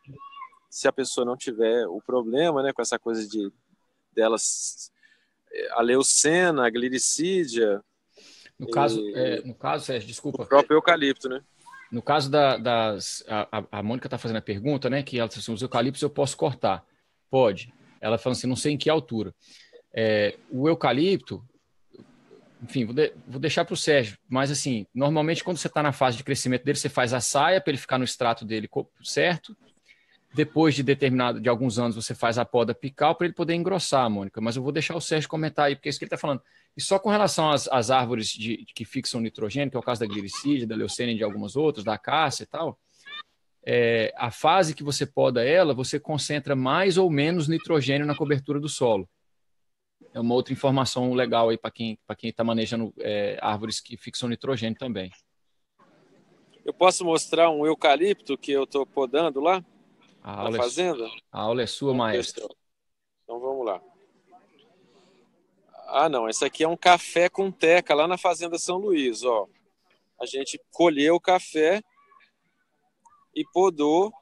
se a pessoa não tiver o problema, né, com essa coisa delas, a leucena, a gliricídia. No caso, Sérgio, desculpa. O próprio eucalipto, né? No caso a Mônica está fazendo a pergunta, né? Que ela disse assim, os eucaliptos eu posso cortar. Pode. Ela falando assim, não sei em que altura. O eucalipto, enfim, vou deixar para o Sérgio, mas assim, normalmente quando você está na fase de crescimento dele, você faz a saia para ele ficar no extrato dele certo. Depois de alguns anos, você faz a poda apical para ele poder engrossar, Mônica. Mas eu vou deixar o Sérgio comentar aí, porque é isso que ele está falando. E só com relação às árvores que fixam nitrogênio, que é o caso da gliricídia, da leucênia e de algumas outras, da acácia e tal, a fase que você poda ela, você concentra mais ou menos nitrogênio na cobertura do solo. É uma outra informação legal aí para quem está manejando árvores que fixam nitrogênio também. Eu posso mostrar um eucalipto que eu estou podando lá? Na fazenda? A aula é sua, maestro. Então vamos lá. Ah, não, esse aqui é um café com teca lá na Fazenda São Luís, ó. A gente colheu o café e podou,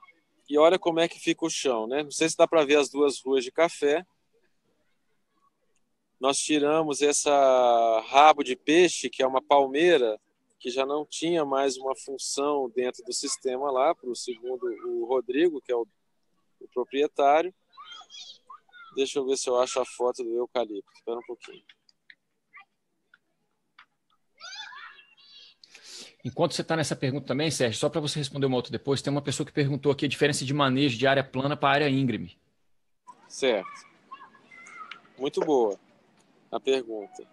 e olha como é que fica o chão, né? Não sei se dá para ver as duas ruas de café. Nós tiramos essa rabo de peixe, que é uma palmeira, que já não tinha mais uma função dentro do sistema lá, para o segundo, o Rodrigo, que é o proprietário. Deixa eu ver se eu acho a foto do eucalipto. Espera um pouquinho. Enquanto você está nessa pergunta também, Sérgio, só para você responder uma outra depois, tem uma pessoa que perguntou aqui a diferença de manejo de área plana para área íngreme. Certo. Muito boa a pergunta.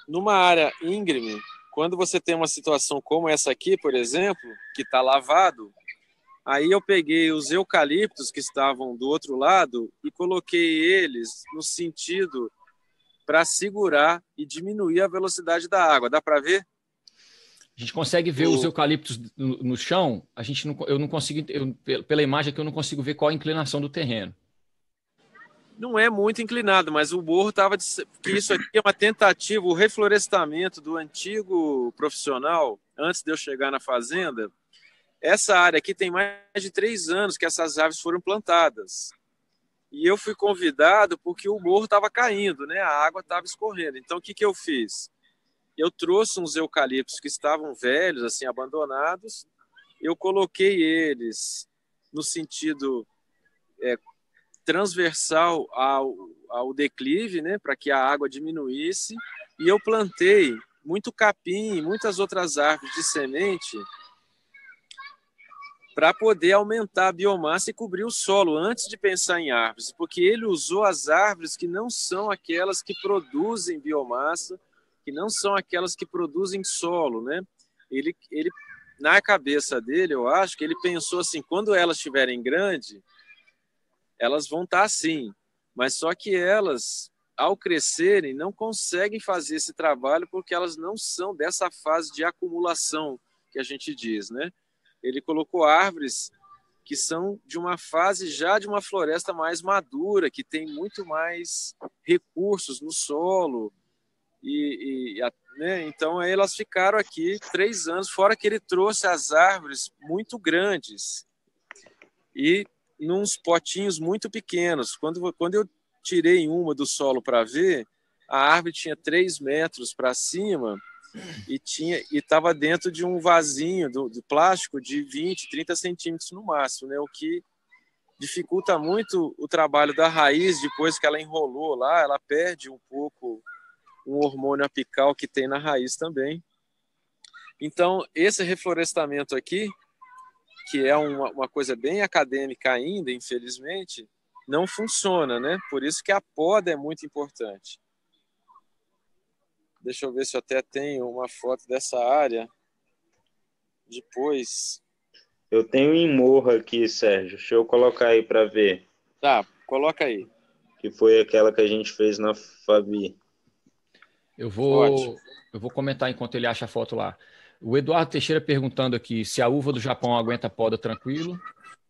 Numa área íngreme, quando você tem uma situação como essa aqui, por exemplo, que está lavado, aí eu peguei os eucaliptos que estavam do outro lado e coloquei eles no sentido para segurar e diminuir a velocidade da água. Dá para ver? A gente consegue ver os eucaliptos no chão. Eu não consigo, pela imagem aqui, eu não consigo ver qual a inclinação do terreno. Não é muito inclinado, mas o morro estava... que isso aqui é uma tentativa, o reflorestamento do antigo profissional, antes de eu chegar na fazenda. Essa área aqui tem mais de 3 anos que essas árvores foram plantadas. E eu fui convidado porque o morro estava caindo, né? A água estava escorrendo. Então, o que eu fiz? Eu trouxe uns eucaliptos que estavam velhos, assim, abandonados. Eu coloquei eles no sentido transversal ao declive, né? Para que a água diminuísse. E eu plantei muito capim, muitas outras árvores de semente, para poder aumentar a biomassa e cobrir o solo antes de pensar em árvores, porque ele usou as árvores que não são aquelas que produzem biomassa, que não são aquelas que produzem solo, né? Ele na cabeça dele, eu acho que ele pensou assim, quando elas estiverem grandes, elas vão estar assim, mas só que elas, ao crescerem, não conseguem fazer esse trabalho porque elas não são dessa fase de acumulação que a gente diz, né? Ele colocou árvores que são de uma fase já de uma floresta mais madura, que tem muito mais recursos no solo. Né? Então, elas ficaram aqui 3 anos, fora que ele trouxe as árvores muito grandes e nos potinhos muito pequenos. Quando eu tirei uma do solo para ver, a árvore tinha 3 metros para cima e estava dentro de um vasinho de plástico de 20, 30 centímetros no máximo, né? O que dificulta muito o trabalho da raiz. Depois que ela enrolou lá, ela perde um pouco um hormônio apical que tem na raiz também. Então, esse reflorestamento aqui, que é uma coisa bem acadêmica ainda, infelizmente, não funciona, né? Por isso que a poda é muito importante. Deixa eu ver se eu até tenho uma foto dessa área. Depois. Eu tenho em Morra aqui, Sérgio. Deixa eu colocar aí para ver. Tá, coloca aí. Que foi aquela que a gente fez na Fabi. Eu vou comentar enquanto ele acha a foto lá. O Eduardo Teixeira perguntando aqui se a uva do Japão aguenta poda tranquilo.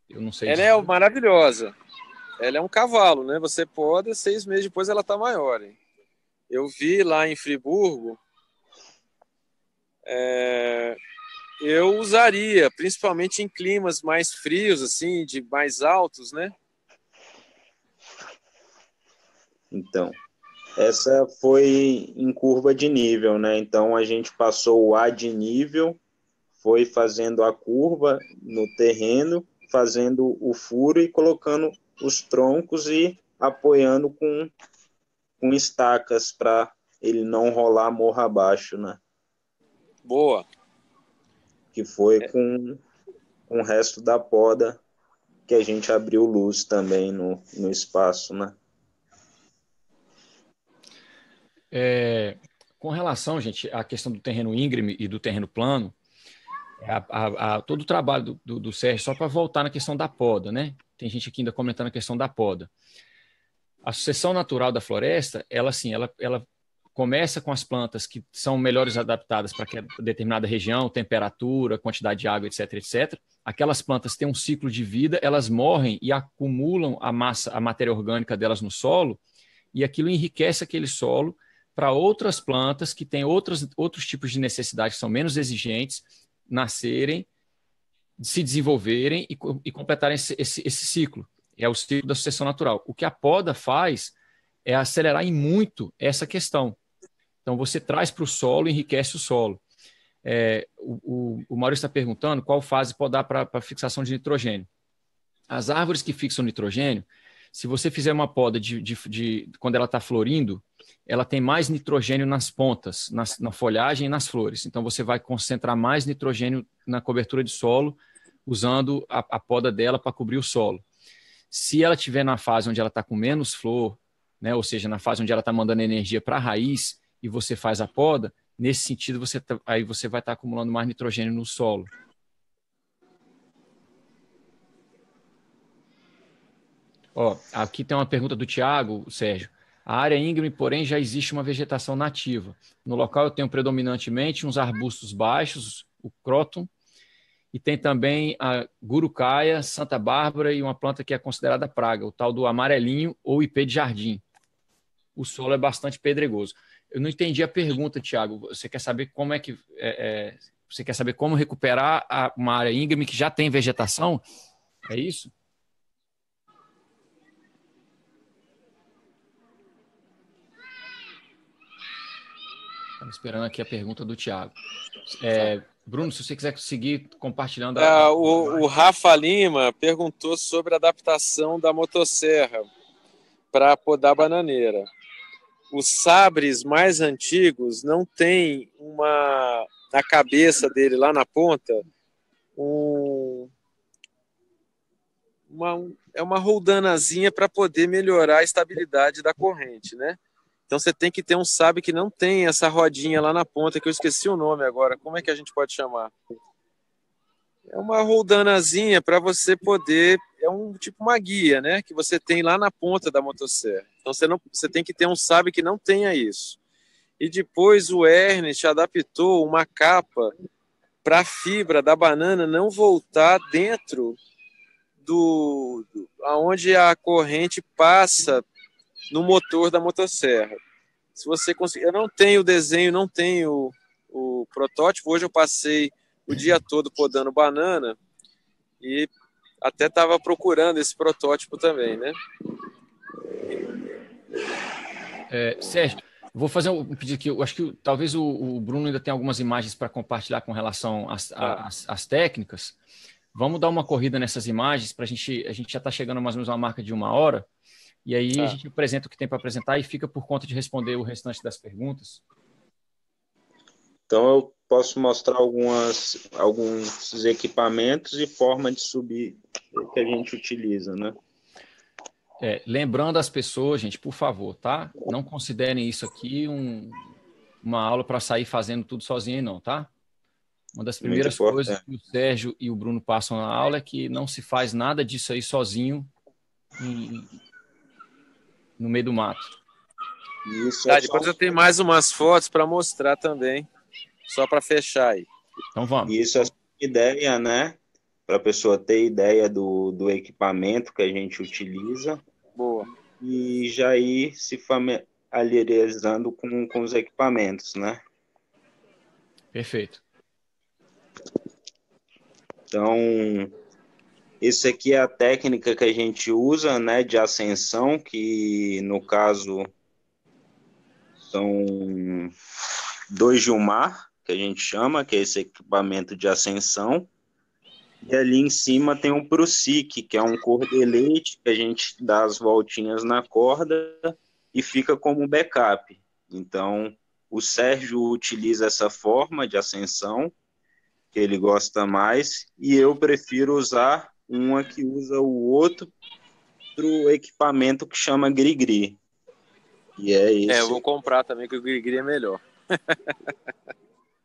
Eu não sei. Ela é maravilhosa. Ela é um cavalo, né? Você poda, 6 meses depois ela tá maior, hein? Eu vi lá em Friburgo. Eu usaria, principalmente em climas mais frios, assim, de mais altos, né? Então, essa foi em curva de nível, né? Então, a gente passou o A de nível, foi fazendo a curva no terreno, fazendo o furo e colocando os troncos e apoiando com estacas para ele não rolar morro abaixo, né? Boa. Que foi com o resto da poda que a gente abriu luz também no espaço, né? Com relação, gente, à questão do terreno íngreme e do terreno plano, todo o trabalho do Sérgio, só para voltar na questão da poda, né? Tem gente aqui ainda comentando a questão da poda. A sucessão natural da floresta, ela começa com as plantas que são melhores adaptadas para determinada região, temperatura, quantidade de água, etc, etc. Aquelas plantas têm um ciclo de vida, elas morrem e acumulam a matéria orgânica delas no solo, e aquilo enriquece aquele solo para outras plantas que têm outros tipos de necessidades que são menos exigentes nascerem, se desenvolverem e completarem esse ciclo. É o ciclo da sucessão natural. O que a poda faz é acelerar em muito essa questão. Então, você traz para o solo, enriquece o solo. O Maurício está perguntando qual fase podar para fixação de nitrogênio. As árvores que fixam nitrogênio, se você fizer uma poda quando ela está florindo, ela tem mais nitrogênio nas pontas, na folhagem e nas flores. Então, você vai concentrar mais nitrogênio na cobertura de solo, usando a poda dela para cobrir o solo. Se ela estiver na fase onde ela está com menos flor, né, ou seja, na fase onde ela está mandando energia para a raiz, e você faz a poda, nesse sentido, aí você vai estar acumulando mais nitrogênio no solo. Aqui tem uma pergunta do Tiago, Sérgio. A área íngreme, porém, já existe uma vegetação nativa. No local eu tenho predominantemente uns arbustos baixos, o cróton, e tem também a gurucaia, Santa Bárbara e uma planta que é considerada praga, o tal do amarelinho ou ipê de jardim. O solo é bastante pedregoso. Eu não entendi a pergunta, Tiago. Você quer saber como você quer saber como recuperar uma área íngreme que já tem vegetação? É isso? Estamos esperando aqui a pergunta do Tiago. Bruno, se você quiser seguir compartilhando... O Rafa Lima perguntou sobre a adaptação da motosserra para podar bananeira. Os sabres mais antigos não tem na cabeça dele, lá na ponta, uma roldanazinha para poder melhorar a estabilidade da corrente, né? Então você tem que ter um sabre que não tem essa rodinha lá na ponta, que eu esqueci o nome agora. Como é que a gente pode chamar? É uma roldanazinha para você poder... É tipo uma guia, né? Que você tem lá na ponta da motosserra. Então você tem que ter um sabre que não tenha isso. E depois o Ernest adaptou uma capa para a fibra da banana não voltar dentro aonde a corrente passa no motor da motosserra. Se você conseguir, eu não tenho o desenho, não tenho o protótipo. Hoje eu passei o dia todo podando banana e até estava procurando esse protótipo também, né? Sérgio, vou fazer um pedido aqui. Eu acho que talvez o Bruno ainda tenha algumas imagens para compartilhar com relação às técnicas. Vamos dar uma corrida nessas imagens para a gente já está chegando mais ou menos a uma marca de 1 hora. E aí a gente apresenta o que tem para apresentar e fica por conta de responder o restante das perguntas. Então eu posso mostrar alguns equipamentos e forma de subir que a gente utiliza, né? Lembrando as pessoas, gente, por favor, tá? Não considerem isso aqui uma aula para sair fazendo tudo sozinho, não, tá? Uma das primeiras coisas que o Sérgio e o Bruno passam na aula é que não se faz nada disso aí sozinho no meio do mato. Depois eu tenho mais umas fotos para mostrar também, só para fechar aí. Então vamos. Isso é ideia, né? Para a pessoa ter ideia do equipamento que a gente utiliza. Boa. E já ir se familiarizando com os equipamentos, né? Perfeito. Então, isso aqui é a técnica que a gente usa, né, de ascensão, que no caso são 2 Gilmar, que a gente chama, que é esse equipamento de ascensão. E ali em cima tem um Prusic, que é um cordelete que a gente dá as voltinhas na corda e fica como backup. Então, o Sérgio utiliza essa forma de ascensão, que ele gosta mais, e eu prefiro usar uma que usa o outro para o equipamento que chama Grigri. E é esse. Eu vou comprar também, que o Grigri é melhor.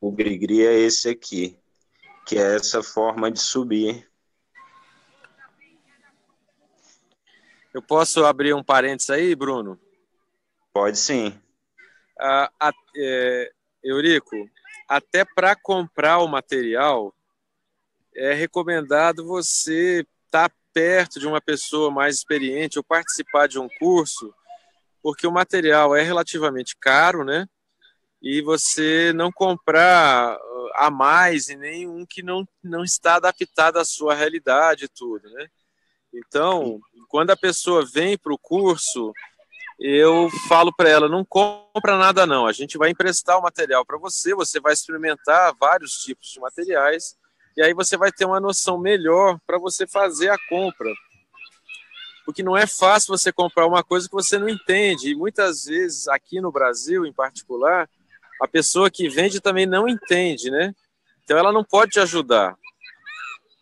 O Grigri é esse aqui, que é essa forma de subir. Eu posso abrir um parênteses aí, Bruno? Pode sim. Eurico, até para comprar o material, é recomendado você estar perto de uma pessoa mais experiente ou participar de um curso, porque o material é relativamente caro, né? E você não comprar a mais e nenhum que não está adaptado à sua realidade e tudo, né? Então, quando a pessoa vem para o curso, eu falo para ela, não compra nada não, a gente vai emprestar o material para você, você vai experimentar vários tipos de materiais, e aí você vai ter uma noção melhor para você fazer a compra. Porque não é fácil você comprar uma coisa que você não entende, e muitas vezes, aqui no Brasil em particular, a pessoa que vende também não entende, né? Então ela não pode te ajudar.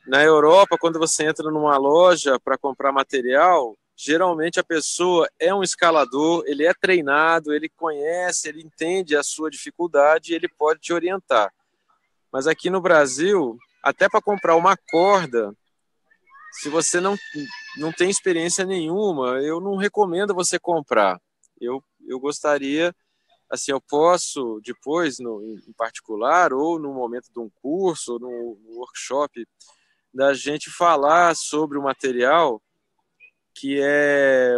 Na Europa, quando você entra numa loja para comprar material, geralmente a pessoa é um escalador, ele é treinado, ele conhece, ele entende a sua dificuldade e ele pode te orientar. Mas aqui no Brasil, até para comprar uma corda, se você não tem experiência nenhuma, eu não recomendo você comprar. Eu gostaria, assim, eu posso depois, em particular, ou no momento de um curso, ou no workshop, da gente falar sobre o material, que é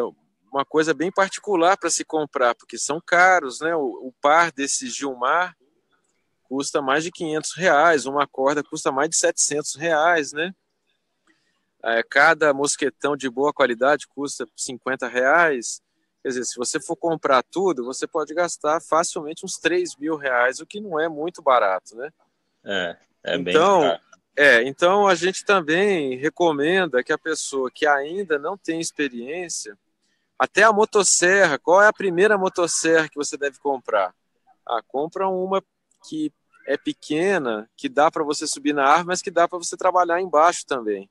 uma coisa bem particular para se comprar, porque são caros, né? O par desses Gilmar custa mais de R$500, uma corda custa mais de R$700, né? Cada mosquetão de boa qualidade custa R$50. Quer dizer, se você for comprar tudo, você pode gastar facilmente uns R$3.000, o que não é muito barato, né? Bem caro. Então a gente também recomenda que a pessoa que ainda não tem experiência, até a motosserra, qual é a primeira motosserra que você deve comprar? Compra uma que é pequena, que dá para você subir na árvore, mas que dá para você trabalhar embaixo também.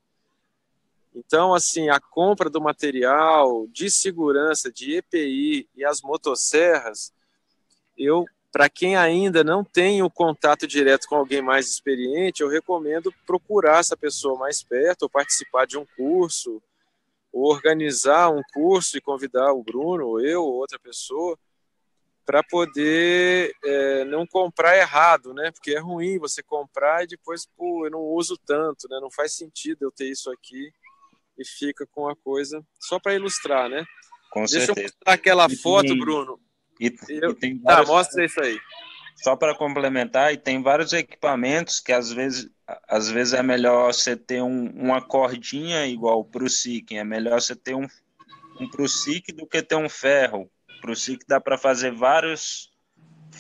Então, assim, a compra do material de segurança, de EPI e as motosserras, para quem ainda não tem o contato direto com alguém mais experiente, eu recomendo procurar essa pessoa mais perto, ou participar de um curso, ou organizar um curso e convidar o Bruno, ou eu, ou outra pessoa, para poder não comprar errado, né? Porque é ruim você comprar e depois, eu não uso tanto, né? Não faz sentido eu ter isso aqui e fica com a coisa, só para ilustrar, né? Com Deixa certeza. eu mostrar aquela foto, Bruno. E tem vários, mostra isso aí. Só para complementar, e tem vários equipamentos que às vezes é melhor você ter uma cordinha igual o Prusic, é melhor você ter um Prusic do que ter um ferro. O Prusic dá para fazer vários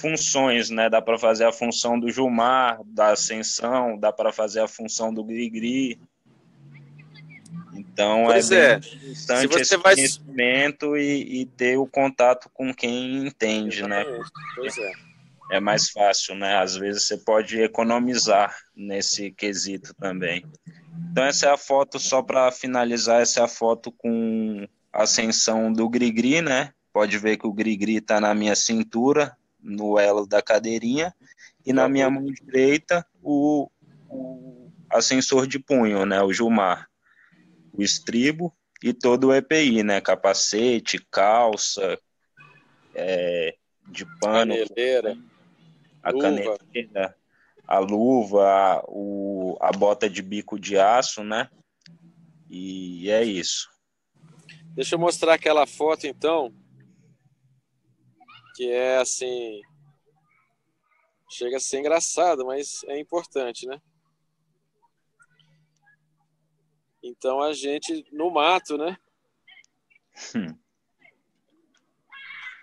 funções, né? Dá para fazer a função do Jumar, da Ascensão, dá para fazer a função do Grigri. Então Pois bem é, se interessante você esse vai... conhecimento e ter o contato com quem entende, né? Exatamente, pois é. É mais fácil, né? Às vezes você pode economizar nesse quesito também. Então essa é a foto, só para finalizar, essa é a foto com a ascensão do Grigri, né? Pode ver que o Grigri está na minha cintura, no elo da cadeirinha, e na minha mão direita o ascensor de punho, né? O Jumar, o estribo e todo o EPI, né? Capacete, calça, de pano, Caneleira, a luva. caneta, a luva, a bota de bico de aço, né? E é isso. Deixa eu mostrar aquela foto, então, que é assim... Chega a ser engraçado, mas é importante, né? Então a gente, no mato, né?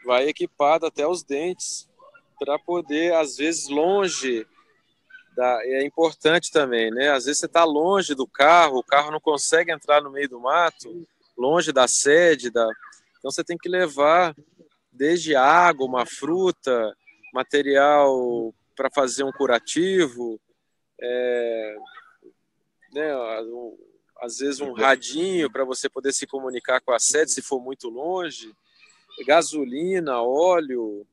Vai equipado até os dentes para poder, às vezes, longe é importante também, né? Às vezes você está longe do carro, o carro não consegue entrar no meio do mato, longe da sede, então você tem que levar desde água, uma fruta, material para fazer um curativo, né? Às vezes um radinho para você poder se comunicar com a sede se for muito longe, gasolina, óleo,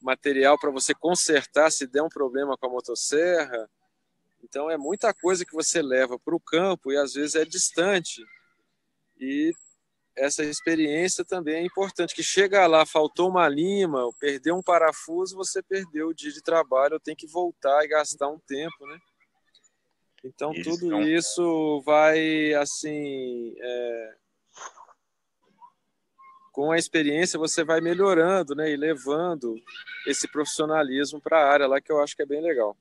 material para você consertar se der um problema com a motosserra. Então é muita coisa que você leva para o campo e às vezes é distante. E essa experiência também é importante, que chega lá, faltou uma lima, perdeu um parafuso, você perdeu o dia de trabalho, tem que voltar e gastar um tempo, né? Então tudo isso vai assim, com a experiência você vai melhorando, né, e levando esse profissionalismo para a área lá, que eu acho que é bem legal.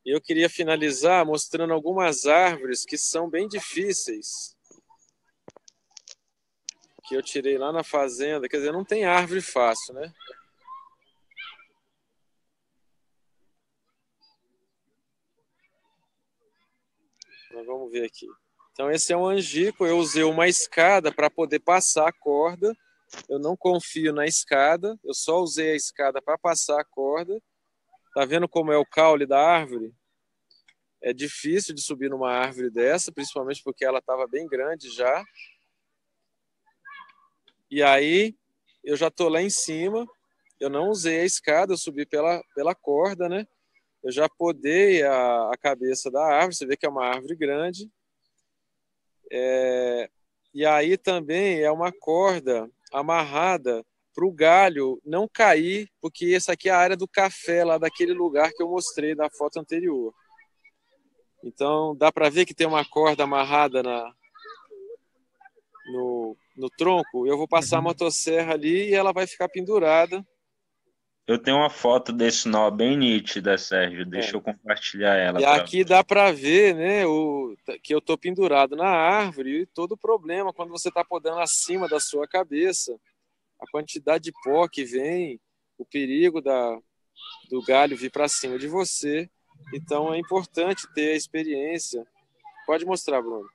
E eu queria finalizar mostrando algumas árvores que são bem difíceis, que eu tirei lá na fazenda. Quer dizer, não tem árvore fácil, né? Mas vamos ver aqui. Então esse é um angico, eu usei uma escada para poder passar a corda. Eu não confio na escada, eu só usei a escada para passar a corda. Tá vendo como é o caule da árvore? É difícil de subir numa árvore dessa, principalmente porque ela estava bem grande já. E aí eu já estou lá em cima, eu não usei a escada, eu subi pela corda, né? Eu já podei a cabeça da árvore, você vê que é uma árvore grande. E aí também é uma corda amarrada para o galho não cair, porque essa aqui é a área do café, lá daquele lugar que eu mostrei na foto anterior. Então dá para ver que tem uma corda amarrada no tronco. Eu vou passar a motosserra ali e ela vai ficar pendurada. Eu tenho uma foto desse nó bem nítida, Sérgio. Deixa eu compartilhar ela E para aqui dá para ver, né, que eu estou pendurado na árvore e todo o problema quando você está podando acima da sua cabeça, a quantidade de pó que vem, o perigo do galho vir para cima de você. Então é importante ter a experiência. Pode mostrar, Bruno.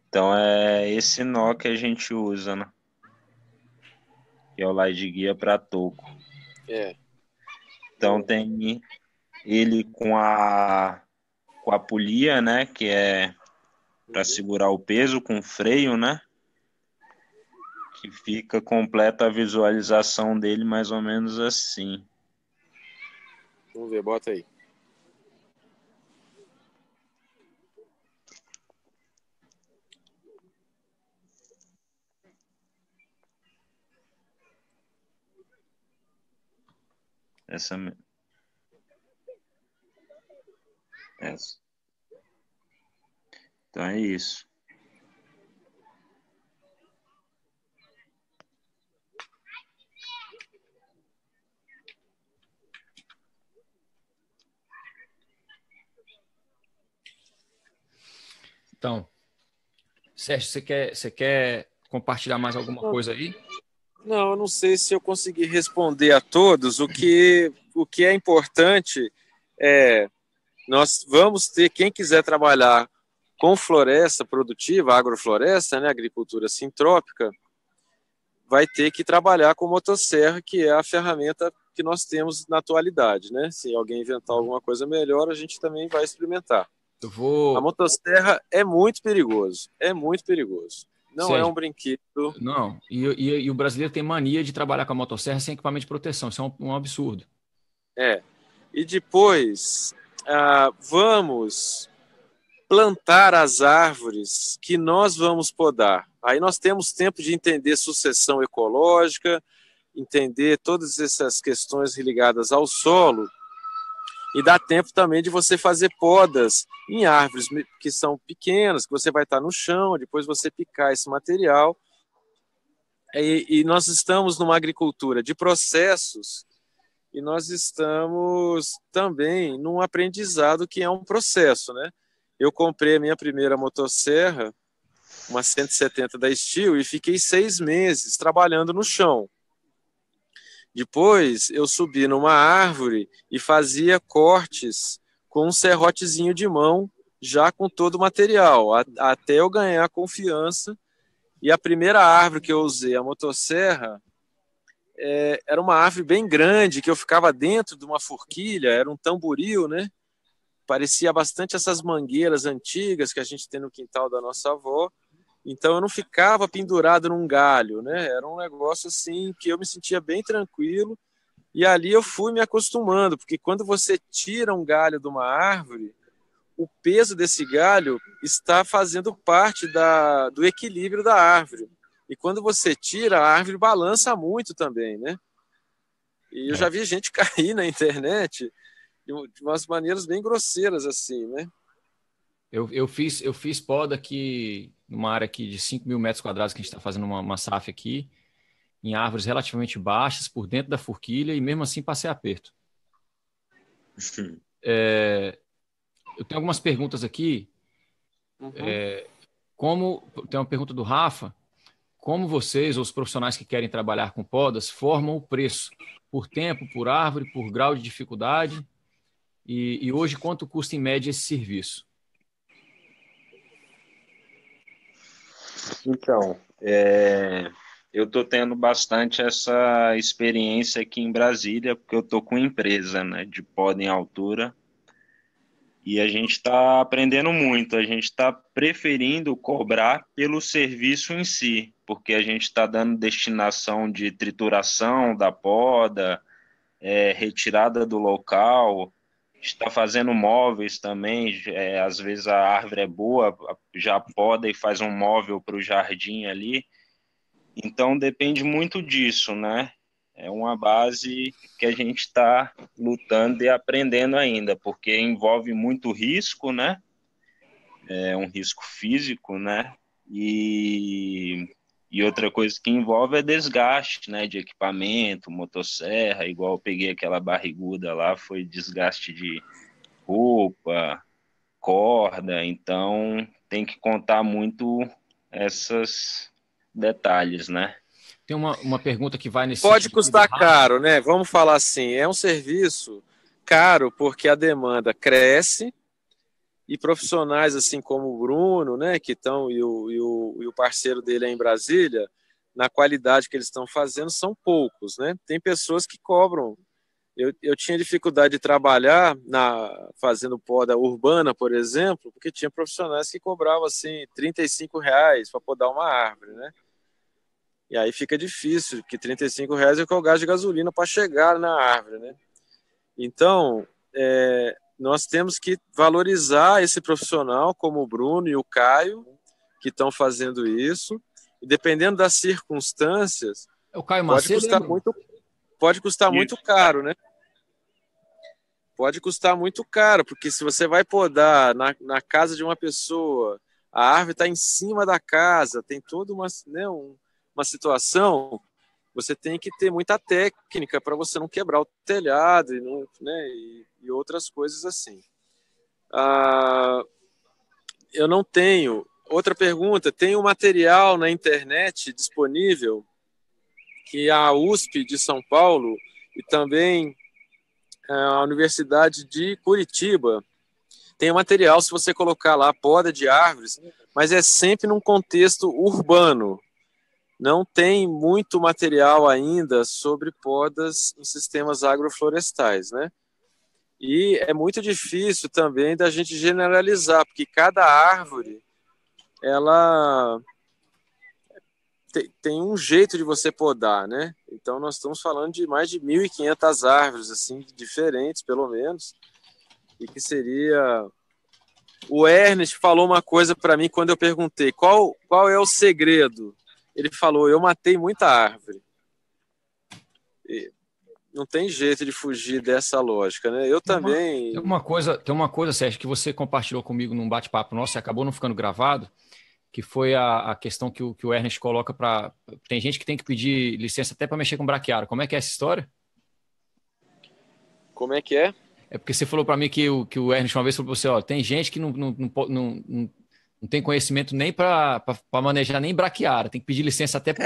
Então é esse nó que a gente usa, né? Que é o lá de guia para toco. Então tem ele com a polia, né? Que é para segurar o peso com freio, né? Que fica completa a visualização dele mais ou menos assim. Vamos ver, bota aí. Essa. Então é isso. Então, Sérgio, você quer compartilhar mais alguma coisa aí? Não, eu não sei se eu consegui responder a todos. O que é importante é nós vamos ter, quem quiser trabalhar com floresta produtiva, agrofloresta, né, agricultura sintrópica, vai ter que trabalhar com motosserra, que é a ferramenta que nós temos na atualidade, né? Se alguém inventar alguma coisa melhor, a gente também vai experimentar. A motosserra é muito perigoso, Não é Sérgio, um brinquedo. não, e o brasileiro tem mania de trabalhar com a motosserra sem equipamento de proteção. Isso é um absurdo. E depois, vamos plantar as árvores que nós vamos podar. Aí nós temos tempo de entender sucessão ecológica, entender todas essas questões ligadas ao solo, e dá tempo também de você fazer podas em árvores que são pequenas, que você vai estar no chão, depois você picar esse material. E nós estamos numa agricultura de processos, e nós estamos também num aprendizado que é um processo, né? Eu comprei a minha primeira motosserra, uma 170 da Steel, e fiquei 6 meses trabalhando no chão. Depois eu subi numa árvore e fazia cortes com um serrotezinho de mão, já com todo o material, até eu ganhar confiança. E a primeira árvore que eu usei, a motosserra, era uma árvore bem grande, que eu ficava dentro de uma forquilha, era um tamboril, né? Parecia bastante essas mangueiras antigas que a gente tem no quintal da nossa avó. Então eu não ficava pendurado num galho, né? Era um negócio assim que eu me sentia bem tranquilo, e ali eu fui me acostumando, porque quando você tira um galho de uma árvore, o peso desse galho está fazendo parte do equilíbrio da árvore. E quando você tira, a árvore balança muito também, né? E eu já vi gente cair na internet de umas maneiras bem grosseiras assim, né? Eu fiz poda aqui, numa área aqui de 5.000 metros quadrados, que a gente está fazendo uma SAF aqui, em árvores relativamente baixas, por dentro da forquilha, e mesmo assim passei aperto. Eu tenho algumas perguntas aqui. Uhum. Tem uma pergunta do Rafa. Como vocês, ou os profissionais que querem trabalhar com podas, formam o preço? Por tempo, por árvore, por grau de dificuldade? E hoje, quanto custa em média esse serviço? Então, eu estou tendo bastante essa experiência aqui em Brasília, porque eu estou com empresa, né, de poda em altura, e a gente está aprendendo muito. A gente está preferindo cobrar pelo serviço em si, porque a gente está dando destinação de trituração da poda, retirada do local, está fazendo móveis também. Às vezes a árvore é boa, já poda e faz um móvel para o jardim ali. Então depende muito disso, né? É uma base que a gente está lutando e aprendendo ainda, porque envolve muito risco, né? É um risco físico, né? E outra coisa que envolve é desgaste, né? De equipamento, motosserra, igual eu peguei aquela barriguda lá, foi desgaste de roupa, corda, então tem que contar muito esses detalhes, né? Tem uma pergunta que vai nesse Pode sentido custar do Rafa. caro, né? Vamos falar assim, é um serviço caro porque a demanda cresce, e profissionais assim como o Bruno, né, que estão, e o parceiro dele aí em Brasília, na qualidade que eles estão fazendo, são poucos, né? Tem pessoas que cobram. Eu tinha dificuldade de trabalhar fazendo poda urbana, por exemplo, porque tinha profissionais que cobravam assim R$ 35 para podar uma árvore, né? E aí fica difícil, porque R$ 35 é o que é o gás de gasolina para chegar na árvore, né? Então, nós temos que valorizar esse profissional como o Bruno e o Caio, que estão fazendo isso, e dependendo das circunstâncias, É o Caio Macedo, pode custar muito caro, né? Pode custar muito caro, porque se você vai podar na casa de uma pessoa, a árvore está em cima da casa, tem toda uma situação, você tem que ter muita técnica para você não quebrar o telhado e outras coisas assim. eu não tenho. Outra pergunta, tem um material na internet disponível que a USP de São Paulo e também a Universidade de Curitiba tem um material, se você colocar lá, poda de árvores, mas é sempre num contexto urbano. Não tem muito material ainda sobre podas em sistemas agroflorestais, né? E é muito difícil também da gente generalizar, porque cada árvore, ela tem um jeito de você podar, né? Então, nós estamos falando de mais de 1.500 árvores, assim, diferentes, pelo menos, e que seria... O Ernest falou uma coisa para mim quando eu perguntei qual é o segredo. Ele falou, eu matei muita árvore. E não tem jeito de fugir dessa lógica, né? Eu também... Tem uma coisa, Sérgio, que você compartilhou comigo num bate-papo nosso e acabou não ficando gravado, que foi a questão que o Ernest coloca para... Tem gente que tem que pedir licença até para mexer com braquiária. Como é que é essa história? Como é que é? É porque você falou para mim que o Ernest uma vez falou para você, ó, tem gente que não tem conhecimento nem para manejar nem braquiária, tem que pedir licença até para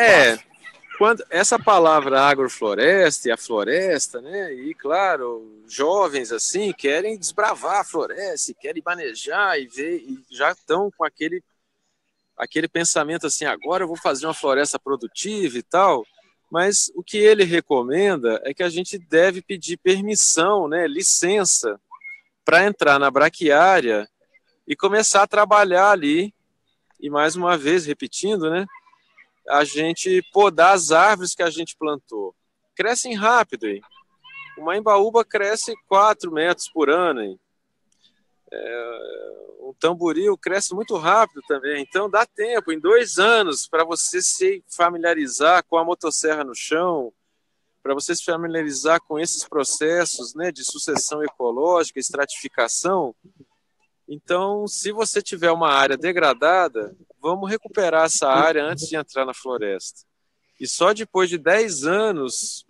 quando essa palavra agrofloresta e a floresta, né? E claro, jovens assim querem desbravar a floresta, querem manejar e ver, e já estão com aquele pensamento assim, agora eu vou fazer uma floresta produtiva e tal. Mas o que ele recomenda é que a gente deve pedir permissão, né, licença, para entrar na braquiária e começar a trabalhar ali. E mais uma vez, repetindo, né, a gente podar as árvores que a gente plantou. Crescem rápido, hein? Uma embaúba cresce 4 metros por ano, hein? Um tamboril cresce muito rápido também, então dá tempo, em 2 anos, para você se familiarizar com a motosserra no chão, para você se familiarizar com esses processos, né, de sucessão ecológica, estratificação. Então, se você tiver uma área degradada, vamos recuperar essa área antes de entrar na floresta. E só depois de 10 anos...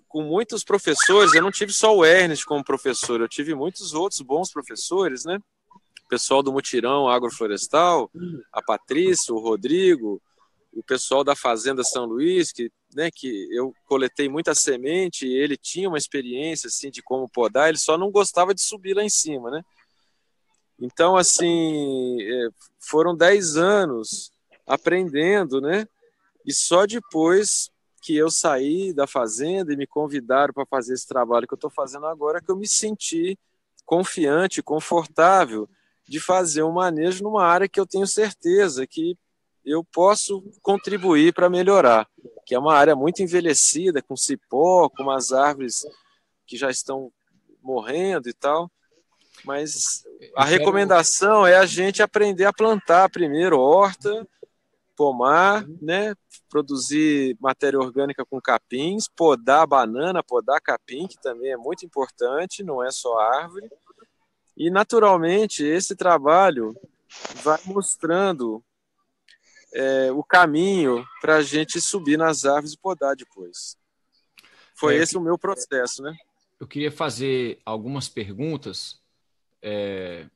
com muitos professores, eu não tive só o Ernest como professor, eu tive muitos outros bons professores, né? O pessoal do Mutirão Agroflorestal, a Patrícia, o Rodrigo, o pessoal da Fazenda São Luís, que eu coletei muita semente, e ele tinha uma experiência assim, de como podar, ele só não gostava de subir lá em cima, né? Então, assim, foram 10 anos aprendendo, né? E só depois que eu saí da fazenda e me convidaram para fazer esse trabalho que eu estou fazendo agora, que eu me senti confiante, confortável de fazer um manejo numa área que eu tenho certeza que eu posso contribuir para melhorar, que é uma área muito envelhecida, com cipó, com umas árvores que já estão morrendo e tal, mas a recomendação é a gente aprender a plantar primeiro horta, pomar, né? Produzir matéria orgânica com capins, podar banana, podar capim, que também é muito importante, não é só árvore. E, naturalmente, esse trabalho vai mostrando o caminho para a gente subir nas árvores e podar depois. Foi esse o meu processo, né? Eu queria fazer algumas perguntas. Deixa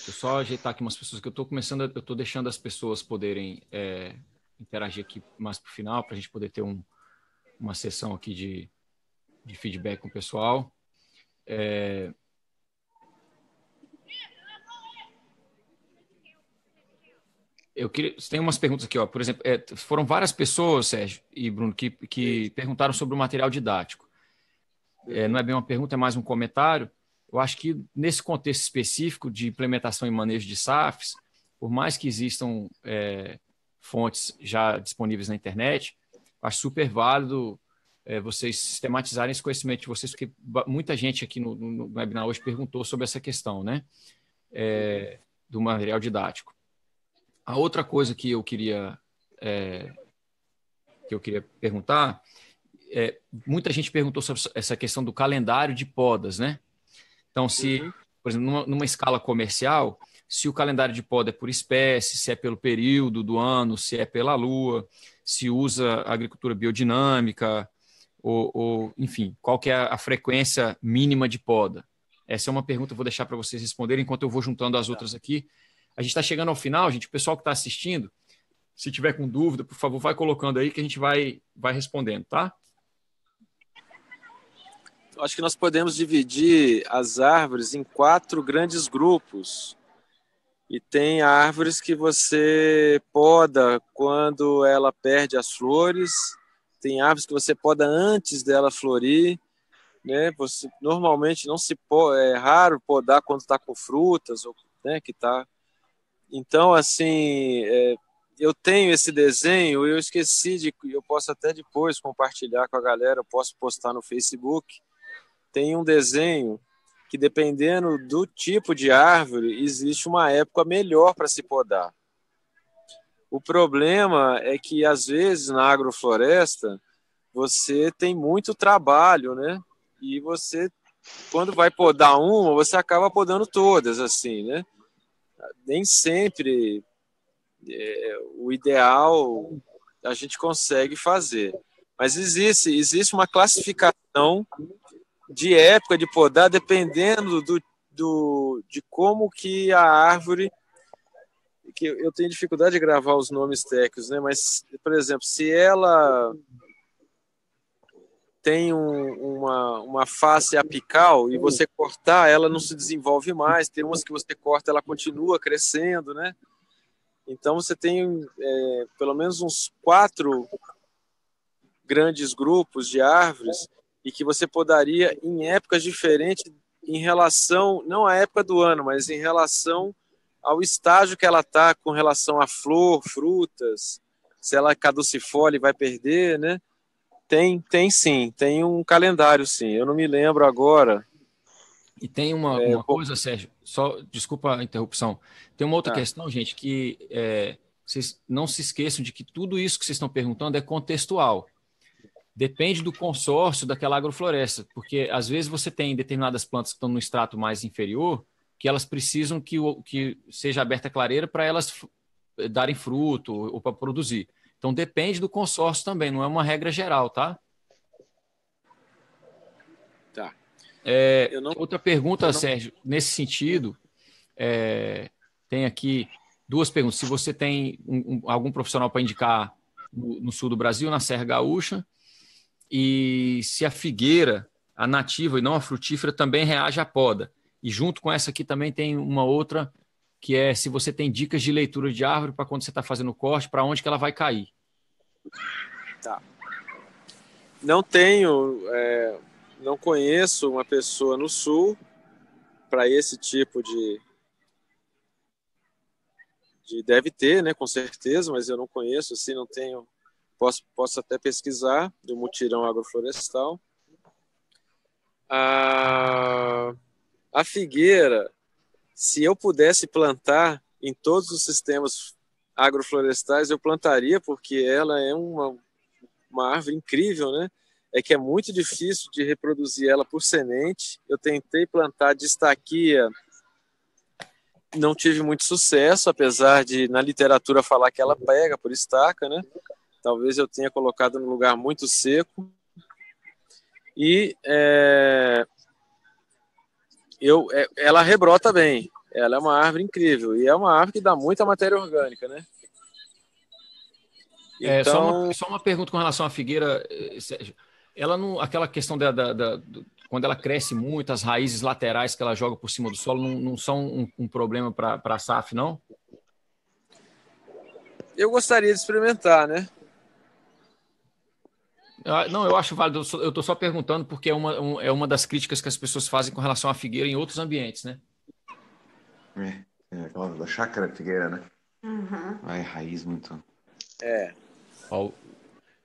eu só ajeitar aqui umas pessoas que eu estou deixando as pessoas poderem interagir aqui mais para o final, para a gente poder ter uma sessão aqui de feedback com o pessoal. Tem umas perguntas aqui, ó. Por exemplo, foram várias pessoas, Sérgio e Bruno, que perguntaram sobre o material didático. Não é bem uma pergunta, é mais um comentário. Eu acho que nesse contexto específico de implementação e manejo de SAFs, por mais que existam fontes já disponíveis na internet, acho super válido vocês sistematizarem esse conhecimento de vocês, porque muita gente aqui no webinar hoje perguntou sobre essa questão, né, do material didático. A outra coisa que eu queria perguntar, muita gente perguntou sobre essa questão do calendário de podas, né? Então, por exemplo, numa escala comercial, se o calendário de poda é por espécie, se é pelo período do ano, se é pela lua, se usa agricultura biodinâmica, ou enfim, qual que é a frequência mínima de poda? Essa é uma pergunta que eu vou deixar para vocês responderem enquanto eu vou juntando as outras aqui. A gente está chegando ao final, gente. O pessoal que está assistindo, se tiver com dúvida, por favor, vai colocando aí que a gente vai respondendo, tá? Acho que nós podemos dividir as árvores em 4 grandes grupos. E tem árvores que você poda quando ela perde as flores, tem árvores que você poda antes dela florir, né? Você normalmente não se pode, é raro podar quando está com frutas, ou, né, que tá. Então, assim, eu tenho esse desenho, eu esqueci eu posso até depois compartilhar com a galera, eu posso postar no Facebook. Tem um desenho que, dependendo do tipo de árvore, existe uma época melhor para se podar. O problema é que, às vezes, na agrofloresta, você tem muito trabalho, né? E você, quando vai podar uma, você acaba podando todas, assim, né? Nem sempre o ideal a gente consegue fazer. Mas existe uma classificação de época de podar, dependendo de como que a árvore, que eu tenho dificuldade de gravar os nomes técnicos, né? Mas, por exemplo, se ela tem uma face apical e você cortar, ela não se desenvolve mais, tem umas que você corta, ela continua crescendo, né? Então você tem pelo menos uns 4 grandes grupos de árvores e que você podaria em épocas diferentes em relação, não à época do ano, mas em relação ao estágio que ela está com relação à flor, frutas, se ela caducifole vai perder, né? Tem sim, tem um calendário sim, eu não me lembro agora. E tem uma coisa, Sérgio, só desculpa a interrupção, tem uma outra questão, gente, que vocês não se esqueçam de que tudo isso que vocês estão perguntando é contextual. Depende do consórcio daquela agrofloresta, porque às vezes você tem determinadas plantas que estão no extrato mais inferior, que elas precisam que seja aberta a clareira para elas darem fruto ou para produzir. Então depende do consórcio também, não é uma regra geral, tá? Tá. Outra pergunta, Sérgio, nesse sentido, tem aqui 2 perguntas. Se você tem algum profissional para indicar no sul do Brasil, na Serra Gaúcha, e se a figueira, a nativa e não a frutífera, também reage à poda. E junto com essa aqui também tem uma outra, que é se você tem dicas de leitura de árvore para quando você está fazendo o corte, para onde que ela vai cair. Tá. Não tenho, não conheço uma pessoa no sul para esse tipo de deve ter, né, com certeza, mas eu não conheço, assim, não tenho. Posso até pesquisar do mutirão agroflorestal. A figueira, se eu pudesse plantar em todos os sistemas agroflorestais, eu plantaria, porque ela é uma árvore incrível, né? É que é muito difícil de reproduzir ela por semente. Eu tentei plantar distaquia, não tive muito sucesso, apesar de na literatura falar que ela pega por estaca, né? Talvez eu tenha colocado num lugar muito seco. E ela rebrota bem. Ela é uma árvore incrível. E é uma árvore que dá muita matéria orgânica, né? Então... Só uma pergunta com relação à figueira, Sérgio. Ela não, aquela questão quando ela cresce muito, as raízes laterais que ela joga por cima do solo não são um problema para a SAF, não? Eu gostaria de experimentar, né? Não, eu acho válido. Eu estou só perguntando porque é uma das críticas que as pessoas fazem com relação à figueira em outros ambientes, né? Aquela da chácara figueira, né? Uhum. Raiz muito...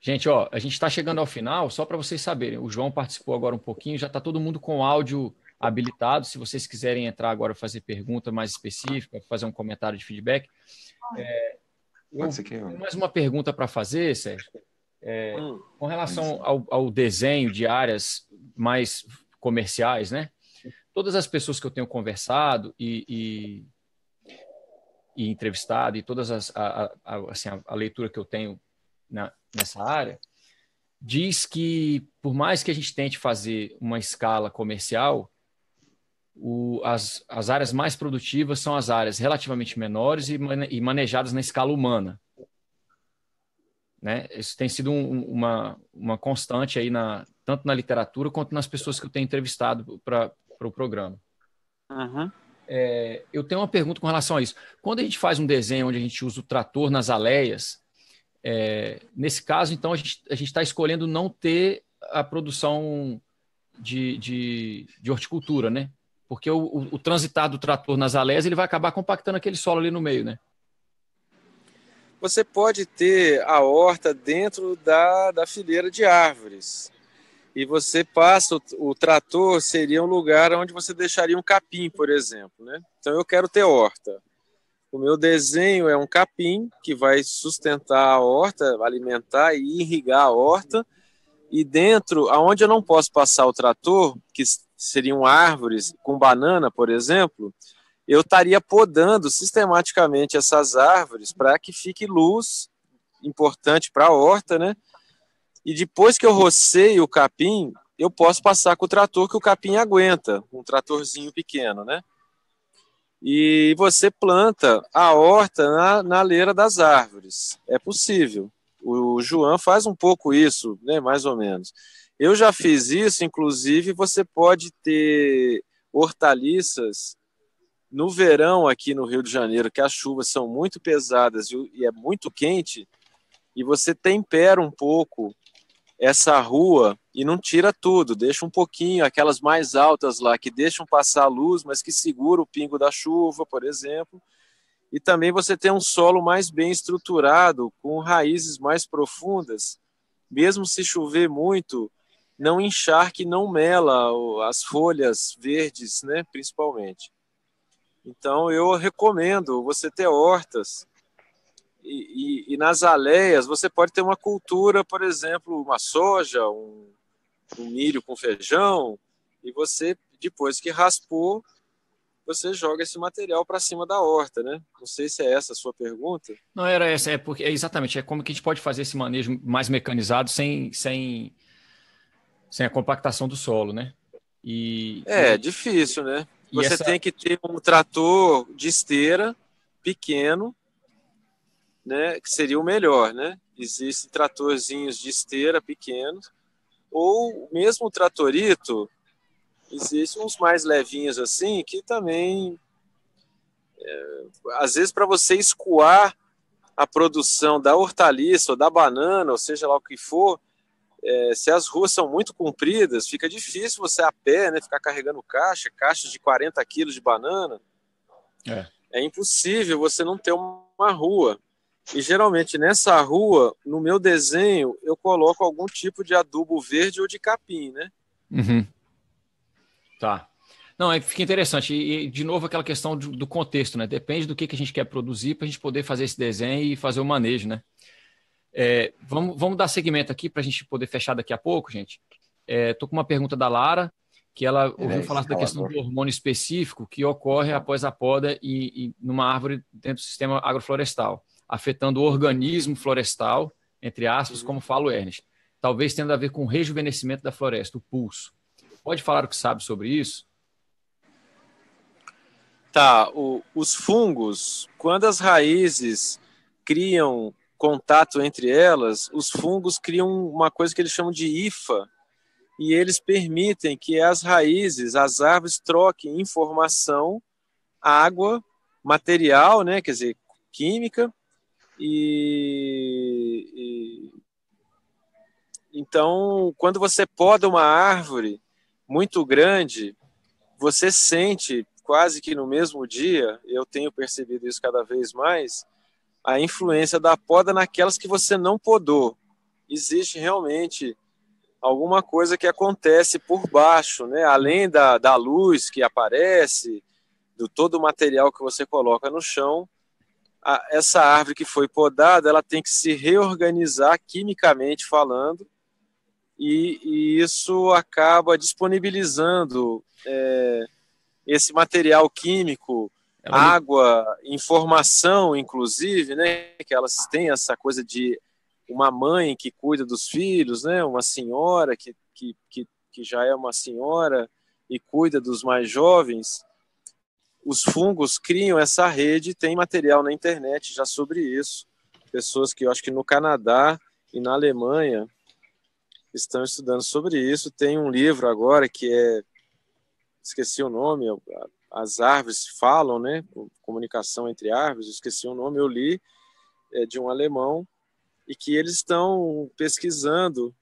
Gente, a gente está chegando ao final, só para vocês saberem. O João participou agora um pouquinho, já está todo mundo com o áudio habilitado. Se vocês quiserem entrar agora, fazer pergunta mais específica, fazer um comentário de feedback. Tenho mais uma pergunta para fazer, Sérgio. Com relação ao desenho de áreas mais comerciais, né? Todas as pessoas que eu tenho conversado e entrevistado, e todas a leitura que eu tenho nessa área, diz que, por mais que a gente tente fazer uma escala comercial, as áreas mais produtivas são as áreas relativamente menores e manejadas na escala humana. Né? Isso tem sido uma constante aí tanto na literatura quanto nas pessoas que eu tenho entrevistado para o programa. Uhum. Eu tenho uma pergunta com relação a isso. Quando a gente faz um desenho onde a gente usa o trator nas aleias, nesse caso, então, a gente está escolhendo não ter a produção de horticultura, né? Porque o transitar do trator nas aleias, ele vai acabar compactando aquele solo ali no meio, né? Você pode ter a horta dentro da fileira de árvores. E você passa, o trator seria um lugar onde você deixaria um capim, por exemplo, né? Então eu quero ter horta. O meu desenho é um capim que vai sustentar a horta, alimentar e irrigar a horta. E dentro, aonde eu não posso passar o trator, que seriam árvores com banana, por exemplo, eu estaria podando sistematicamente essas árvores para que fique luz, importante para a horta, né? E depois que eu roceio o capim, eu posso passar com o trator que o capim aguenta, um tratorzinho pequeno, né? E você planta a horta na leira das árvores. É possível. O João faz um pouco isso, né, mais ou menos. Eu já fiz isso, inclusive você pode ter hortaliças no verão aqui no Rio de Janeiro, que as chuvas são muito pesadas e é muito quente, e você tempera um pouco essa rua e não tira tudo, deixa um pouquinho, aquelas mais altas lá, que deixam passar a luz, mas que segura o pingo da chuva, por exemplo. E também você tem um solo mais bem estruturado, com raízes mais profundas, mesmo se chover muito, não encharque, não mela as folhas verdes, né, principalmente. Então eu recomendo você ter hortas. E nas aleias você pode ter uma cultura, por exemplo, uma soja, um milho com feijão, e você, depois que raspou, você joga esse material para cima da horta, né? Não sei se é essa a sua pergunta. Não era essa, porque exatamente, como que a gente pode fazer esse manejo mais mecanizado sem a compactação do solo, né? Difícil, né? Você tem que ter um trator de esteira pequeno, né, que seria o melhor, né? Existem tratorzinhos de esteira pequenos, ou mesmo o tratorito, existem uns mais levinhos assim, que também, às vezes, para você escoar a produção da hortaliça ou da banana, ou seja lá o que for, se as ruas são muito compridas, fica difícil você a pé, né, ficar carregando caixas de 40 quilos de banana. É impossível você não ter uma rua. E geralmente nessa rua, no meu desenho, eu coloco algum tipo de adubo verde ou de capim, né? Uhum. Tá. Não, fica interessante. E de novo, aquela questão do contexto, né? Depende do que a gente quer produzir para a gente poder fazer esse desenho e fazer o manejo, né? Vamos dar seguimento aqui para a gente poder fechar daqui a pouco, gente. Estou com uma pergunta da Lara, que ela ouviu falar da questão do hormônio específico que ocorre após a poda e numa árvore dentro do sistema agroflorestal, afetando o organismo florestal, entre aspas, como fala o Ernest, talvez tendo a ver com o rejuvenescimento da floresta, o pulso. Pode falar o que sabe sobre isso? Tá, os fungos, quando as raízes criam contato entre elas, os fungos criam uma coisa que eles chamam de hifa, e eles permitem que as raízes, as árvores, troquem informação, água, material, né, quer dizer, química, então, quando você poda uma árvore muito grande, você sente quase que no mesmo dia, eu tenho percebido isso cada vez mais, a influência da poda naquelas que você não podou. Existe realmente alguma coisa que acontece por baixo, né? Além da luz que aparece, do todo o material que você coloca no chão, essa árvore que foi podada, ela tem que se reorganizar quimicamente falando, e isso acaba disponibilizando esse material químico, água, informação, inclusive, né? Que elas têm essa coisa de uma mãe que cuida dos filhos, né? Uma senhora que já é uma senhora e cuida dos mais jovens, os fungos criam essa rede, tem material na internet já sobre isso. Pessoas que eu acho que no Canadá e na Alemanha estão estudando sobre isso. Tem um livro agora que esqueci o nome, As Árvores Falam, né? Comunicação entre Árvores, esqueci o nome, eu li, de um alemão, e que eles estão pesquisando.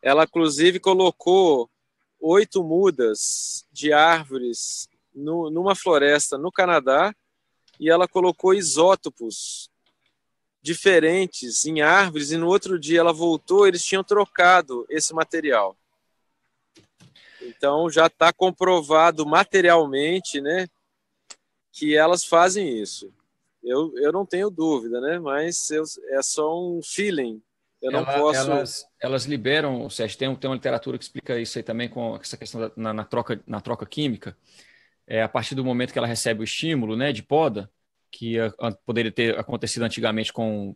Ela, inclusive, colocou 8 mudas de árvores numa floresta no Canadá, e ela colocou isótopos diferentes em árvores, e no outro dia ela voltou, eles tinham trocado esse material. Então já está comprovado materialmente, né, que elas fazem isso. Eu não tenho dúvida, né, mas é só um feeling. Eu não posso... Elas liberam, Sérgio, tem uma literatura que explica isso aí também, com essa questão na troca química. A partir do momento que ela recebe o estímulo, né, de poda, que poderia ter acontecido antigamente com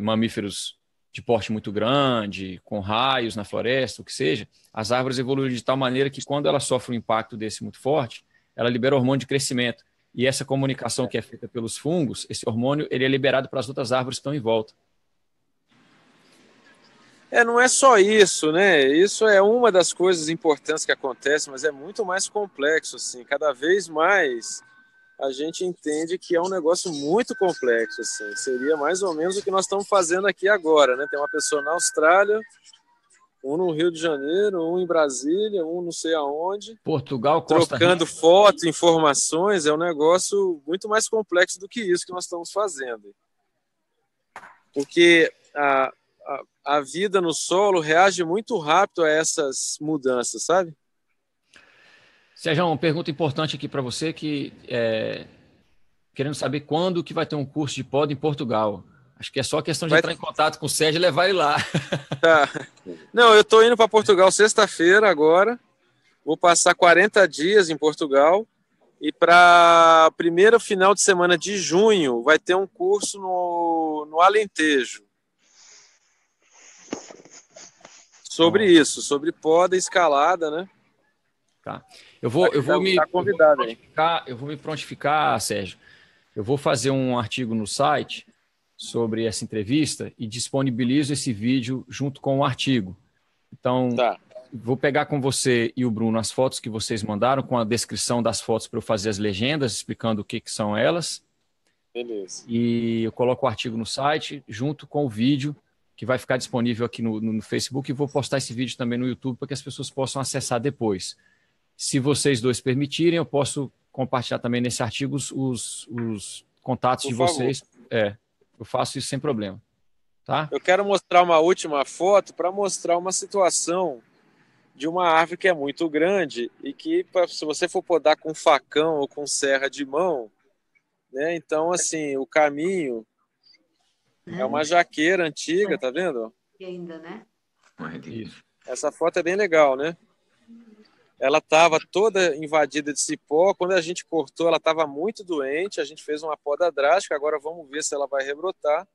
mamíferos de porte muito grande, com raios na floresta, o que seja, as árvores evoluíram de tal maneira que quando ela sofre um impacto desse muito forte, ela libera hormônio de crescimento. E essa comunicação que é feita pelos fungos, esse hormônio, ele é liberado para as outras árvores que estão em volta. Não é só isso, né? Isso é uma das coisas importantes que acontece, mas é muito mais complexo, assim. Cada vez mais a gente entende que é um negócio muito complexo, assim. Seria mais ou menos o que nós estamos fazendo aqui agora, né? Tem uma pessoa na Austrália, um no Rio de Janeiro, um em Brasília, um não sei aonde. Portugal, Costa Rica. Trocando fotos, informações, é um negócio muito mais complexo do que isso que nós estamos fazendo. Porque a vida no solo reage muito rápido a essas mudanças, sabe? Sérgio, uma pergunta importante aqui para você, que querendo saber quando que vai ter um curso de poda em Portugal. Acho que é só questão de entrar em contato com o Sérgio e levar ele lá. Tá. Não, eu estou indo para Portugal sexta-feira agora. Vou passar 40 dias em Portugal. E para o primeiro final de semana de junho vai ter um curso no Alentejo. Sobre isso, sobre poda e escalada, né? Tá. Eu vou me prontificar, Sérgio. Eu vou fazer um artigo no site sobre essa entrevista e disponibilizo esse vídeo junto com o artigo. Então, vou pegar com você e o Bruno as fotos que vocês mandaram, com a descrição das fotos para eu fazer as legendas, explicando o que são elas. Beleza. E eu coloco o artigo no site junto com o vídeo, que vai ficar disponível aqui no Facebook, e vou postar esse vídeo também no YouTube para que as pessoas possam acessar depois. Se vocês dois permitirem, eu posso compartilhar também nesse artigo os contatos de vocês. Eu faço isso sem problema. Tá? Eu quero mostrar uma última foto para mostrar uma situação de uma árvore que é muito grande e que, se você for podar com facão ou com serra de mão, né, então, assim, o caminho é uma jaqueira antiga, tá vendo? E ainda, né? Isso. Essa foto é bem legal, né? Ela estava toda invadida de cipó. Quando a gente cortou, ela estava muito doente. A gente fez uma poda drástica. Agora vamos ver se ela vai rebrotar.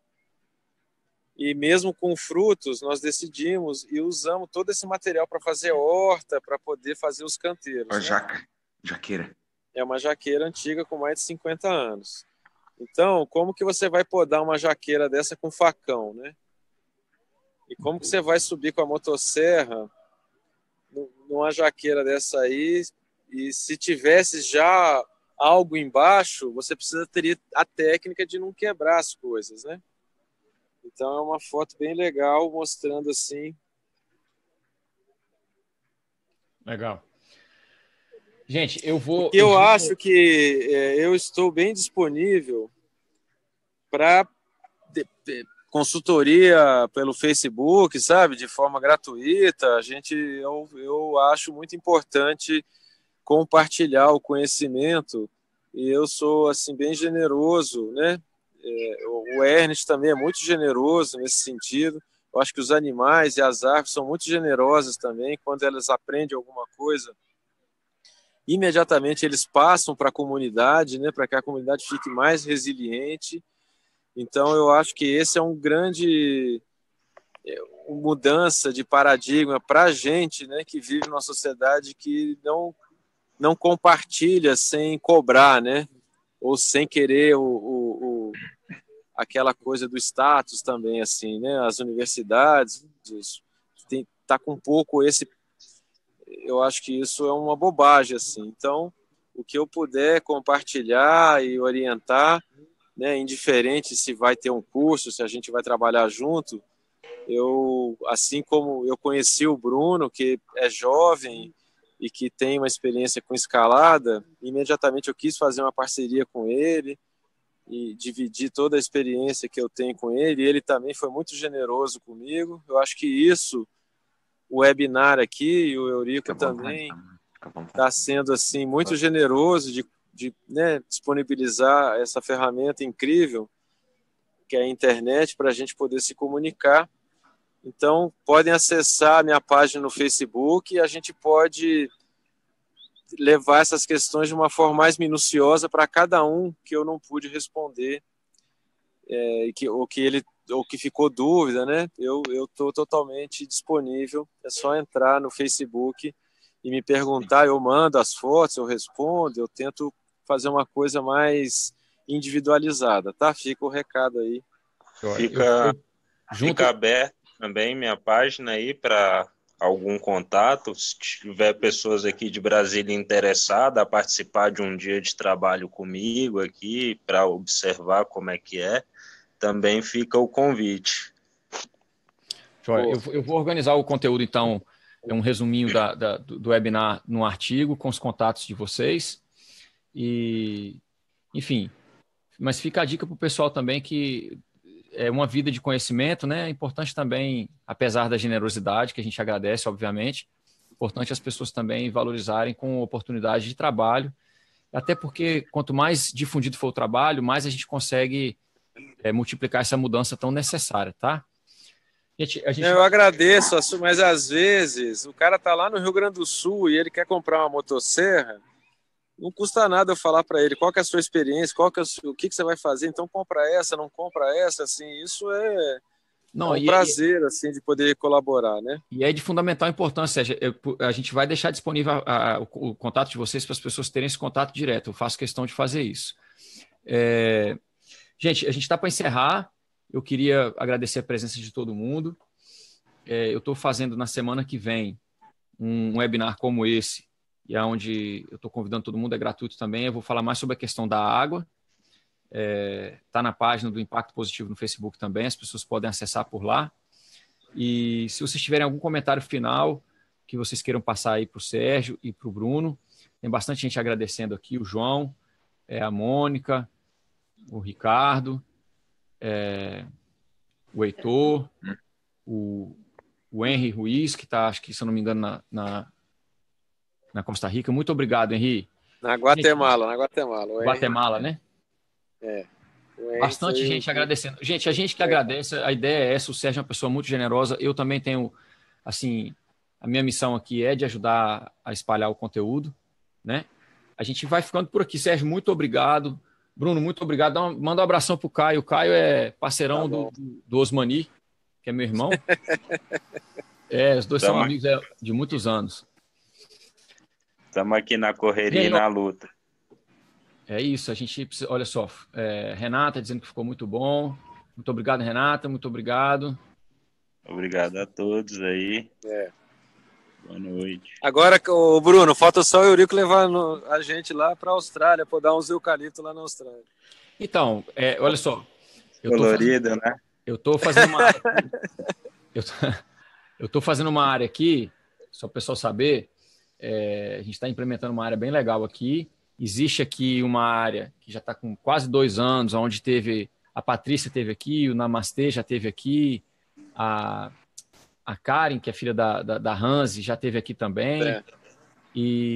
E mesmo com frutos, nós decidimos e usamos todo esse material para fazer horta, para poder fazer os canteiros. Né? Jaqueira. É uma jaqueira antiga com mais de 50 anos. Então, como que você vai podar uma jaqueira dessa com facão, né? E como que você vai subir com a motosserra numa jaqueira dessa aí, e se tivesse já algo embaixo, você teria a técnica de não quebrar as coisas, né? Então é uma foto bem legal, mostrando assim. Legal. Gente, eu acho que eu estou bem disponível para consultoria pelo Facebook, sabe, de forma gratuita. Eu acho muito importante compartilhar o conhecimento, e eu sou assim bem generoso, né? O Ernest também é muito generoso nesse sentido. Eu acho que os animais e as árvores são muito generosas também. Quando elas aprendem alguma coisa, imediatamente eles passam para a comunidade, né, para que a comunidade fique mais resiliente. Então, eu acho que esse é um grande mudança de paradigma para a gente, né, que vive numa sociedade que não compartilha sem cobrar, né, ou sem querer aquela coisa do status também, assim, né, as universidades tá com um pouco eu acho que isso é uma bobagem, assim. Então, o que eu puder compartilhar e orientar, né, indiferente se vai ter um curso, se a gente vai trabalhar junto, assim como eu conheci o Bruno, que é jovem e que tem uma experiência com escalada, imediatamente eu quis fazer uma parceria com ele e dividir toda a experiência que eu tenho com ele. E ele também foi muito generoso comigo. Eu acho que isso, o webinar aqui e o Eurico também está sendo assim muito generoso de né, disponibilizar essa ferramenta incrível que é a internet para a gente poder se comunicar. Então, podem acessar a minha página no Facebook e a gente pode levar essas questões de uma forma mais minuciosa para cada um que eu não pude responder, ou que ficou dúvida, né? Eu estou totalmente disponível, é só entrar no Facebook e me perguntar, eu mando as fotos, eu respondo, eu tento fazer uma coisa mais individualizada, tá? Fica o recado aí. Fica aberto também minha página aí para algum contato, se tiver pessoas aqui de Brasília interessadas a participar de um dia de trabalho comigo aqui, para observar como é que é, também fica o convite. Eu vou organizar o conteúdo, então, um resuminho do webinar no artigo, com os contatos de vocês, e, enfim, mas fica a dica para o pessoal também que é uma vida de conhecimento, né? É importante também, apesar da generosidade, que a gente agradece, obviamente, é importante as pessoas também valorizarem com oportunidade de trabalho, até porque quanto mais difundido for o trabalho, mais a gente consegue multiplicar essa mudança tão necessária, tá? Eu agradeço, mas às vezes o cara tá lá no Rio Grande do Sul e ele quer comprar uma motosserra, não custa nada eu falar para ele qual que é a sua experiência, o que você vai fazer, então compra essa, não compra essa, assim, isso é um prazer assim, de poder colaborar, né? E é de fundamental importância, a gente vai deixar disponível o contato de vocês para as pessoas terem esse contato direto, eu faço questão de fazer isso. Gente, a gente está para encerrar, eu queria agradecer a presença de todo mundo, eu estou fazendo na semana que vem um webinar como esse, e onde eu estou convidando todo mundo, é gratuito também. Eu vou falar mais sobre a questão da água. Está na página do Impacto Positivo no Facebook também, as pessoas podem acessar por lá. E se vocês tiverem algum comentário final que vocês queiram passar aí para o Sérgio e para o Bruno, tem bastante gente agradecendo aqui, o João, a Mônica, o Ricardo, o Heitor, o Henry Ruiz, que está, acho que, se eu não me engano, na Costa Rica. Muito obrigado, Henri. Na Guatemala. Guatemala, né? Bastante gente agradecendo. Gente, a gente que agradece, a ideia é essa, o Sérgio é uma pessoa muito generosa, eu também tenho, assim, a minha missão aqui é de ajudar a espalhar o conteúdo, né? A gente vai ficando por aqui. Sérgio, muito obrigado. Bruno, muito obrigado. Manda um abração pro Caio. O Caio é parceirão do Osmani, que é meu irmão. Os dois são amigos de muitos anos. Estamos aqui na correria e na luta. É isso, a gente precisa, olha só, Renata dizendo que ficou muito bom. Muito obrigado, Renata, muito obrigado. Obrigado a todos aí. Boa noite. Agora, Bruno, falta só o Eurico levar a gente lá para a Austrália, para dar uns eucaliptos lá na Austrália. Então, olha só. Colorido, né? Eu estou fazendo uma área eu estou fazendo uma área aqui, só para o pessoal saber. A gente está implementando uma área bem legal aqui. Existe aqui uma área que já está com quase 2 anos, onde a Patrícia teve aqui, o Namastê já teve aqui, a Karen, que é filha da Hansi, já teve aqui também. E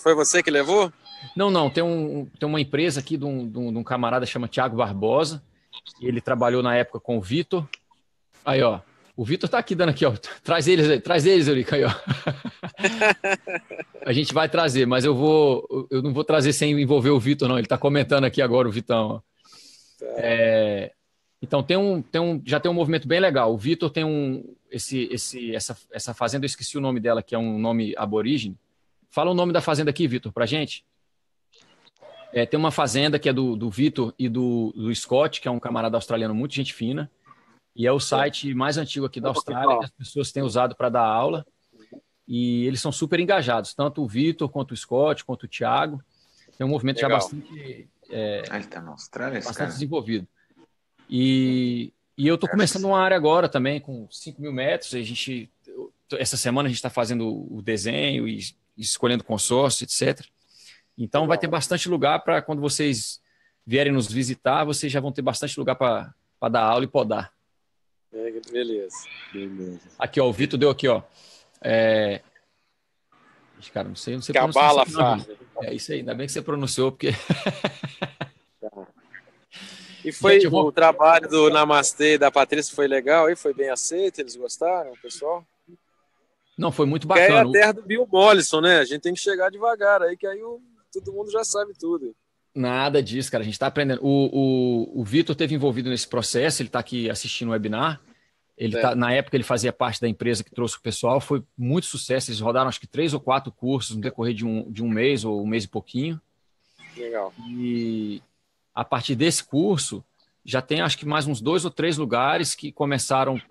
foi você que levou? Não, tem uma empresa aqui de um camarada chama Thiago Barbosa. Ele trabalhou na época com o Vitor. Aí, ó. O Vitor tá aqui dando aqui, ó. Traz eles, Eurico, aí, ó. A gente vai trazer, mas eu não vou trazer sem envolver o Vitor, não. Ele tá comentando aqui agora, o Vitão. Ó. Então, já tem um movimento bem legal. O Vitor tem essa fazenda, eu esqueci o nome dela, que é um nome aborígene. Fala o nome da fazenda aqui, Vitor, pra gente. Tem uma fazenda que é do Vitor e do Scott, que é um camarada australiano muito gente fina, e é o site mais antigo aqui da Austrália, que as pessoas têm usado para dar aula, e eles são super engajados, tanto o Vitor, quanto o Scott, quanto o Thiago. Tem um movimento já bastante, ele tá na Austrália, bastante desenvolvido. E eu estou começando uma área agora também, com 5.000 metros. Essa semana a gente está fazendo o desenho e escolhendo consórcio, etc. Então vai ter bastante lugar para quando vocês vierem nos visitar, vocês já vão ter bastante lugar para dar aula e podar. Beleza. Aqui, ó, o Vitor deu aqui, ó. Cara, não sei Cabala pronunciar. É isso aí, ainda bem que você pronunciou, porque... E foi o trabalho do Namastê da Patrícia foi legal aí? Foi bem aceito? Eles gostaram, pessoal? Não, foi muito bacana. Que é a terra do Bill Mollison, né? A gente tem que chegar devagar aí, que aí todo mundo já sabe tudo. Nada disso, cara. A gente está aprendendo. O Vitor esteve envolvido nesse processo, ele está aqui assistindo o webinar. Na época ele fazia parte da empresa que trouxe o pessoal, foi muito sucesso. Eles rodaram acho que 3 ou 4 cursos no decorrer de um mês ou um mês e pouquinho. Legal. E a partir desse curso, já tem acho que mais uns 2 ou 3 lugares que começaram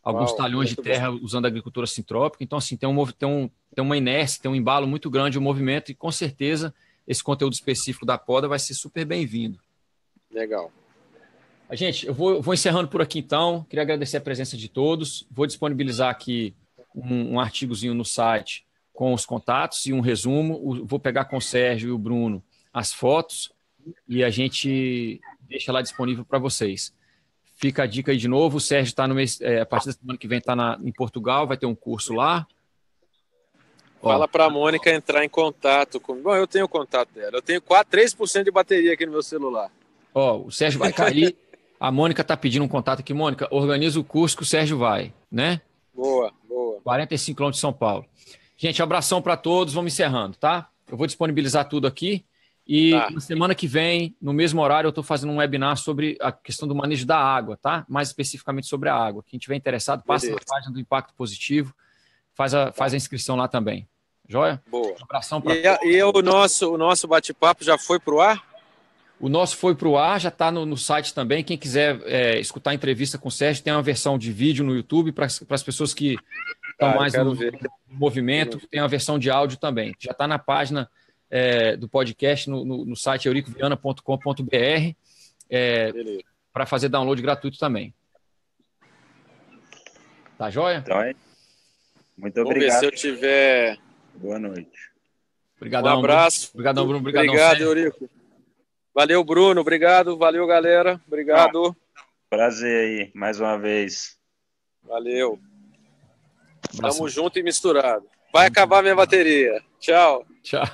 alguns talhões de terra usando a agricultura sintrópica. Então, assim, tem uma inércia, tem um embalo muito grande o movimento e, com certeza, esse conteúdo específico da poda vai ser super bem-vindo. Legal. Gente, eu vou encerrando por aqui, então. Queria agradecer a presença de todos. Vou disponibilizar aqui um artigozinho no site com os contatos e um resumo. Vou pegar com o Sérgio e o Bruno as fotos e a gente deixa lá disponível para vocês. Fica a dica aí de novo. O Sérgio está a partir da semana que vem está em Portugal, vai ter um curso lá. Fala para a Mônica entrar em contato comigo. Bom, eu tenho o contato dela. Eu tenho 3% de bateria aqui no meu celular. O Sérgio vai cair. A Mônica está pedindo um contato aqui. Mônica, organiza o curso que o Sérgio vai, né? Boa. 45 km de São Paulo. Gente, abração para todos. Vamos encerrando, tá? Eu vou disponibilizar tudo aqui. E na semana que vem, no mesmo horário, eu estou fazendo um webinar sobre a questão do manejo da água, tá? Mais especificamente sobre a água. Quem tiver interessado, passa na página do Impacto Positivo, faz a inscrição lá também. Joia? Boa. Um abração para todos. E o nosso bate-papo já foi para o ar? O nosso foi para o ar, já está no site também. Quem quiser escutar a entrevista com o Sérgio, tem uma versão de vídeo no YouTube para as pessoas que estão mais no movimento. Tem uma versão de áudio também. Já está na página do podcast no site euricoviana.com.br para fazer download gratuito também. Tá joia? Então, muito obrigado. Vamos ver se eu tiver... Boa noite. Obrigadão, um abraço. Obrigadão, Bruno. Obrigadão, obrigado, Eurico. Valeu, Bruno. Obrigado. Valeu, galera. Obrigado. Prazer aí, mais uma vez. Valeu. Tamo junto e misturado. Vai acabar minha bateria. Tchau. Tchau.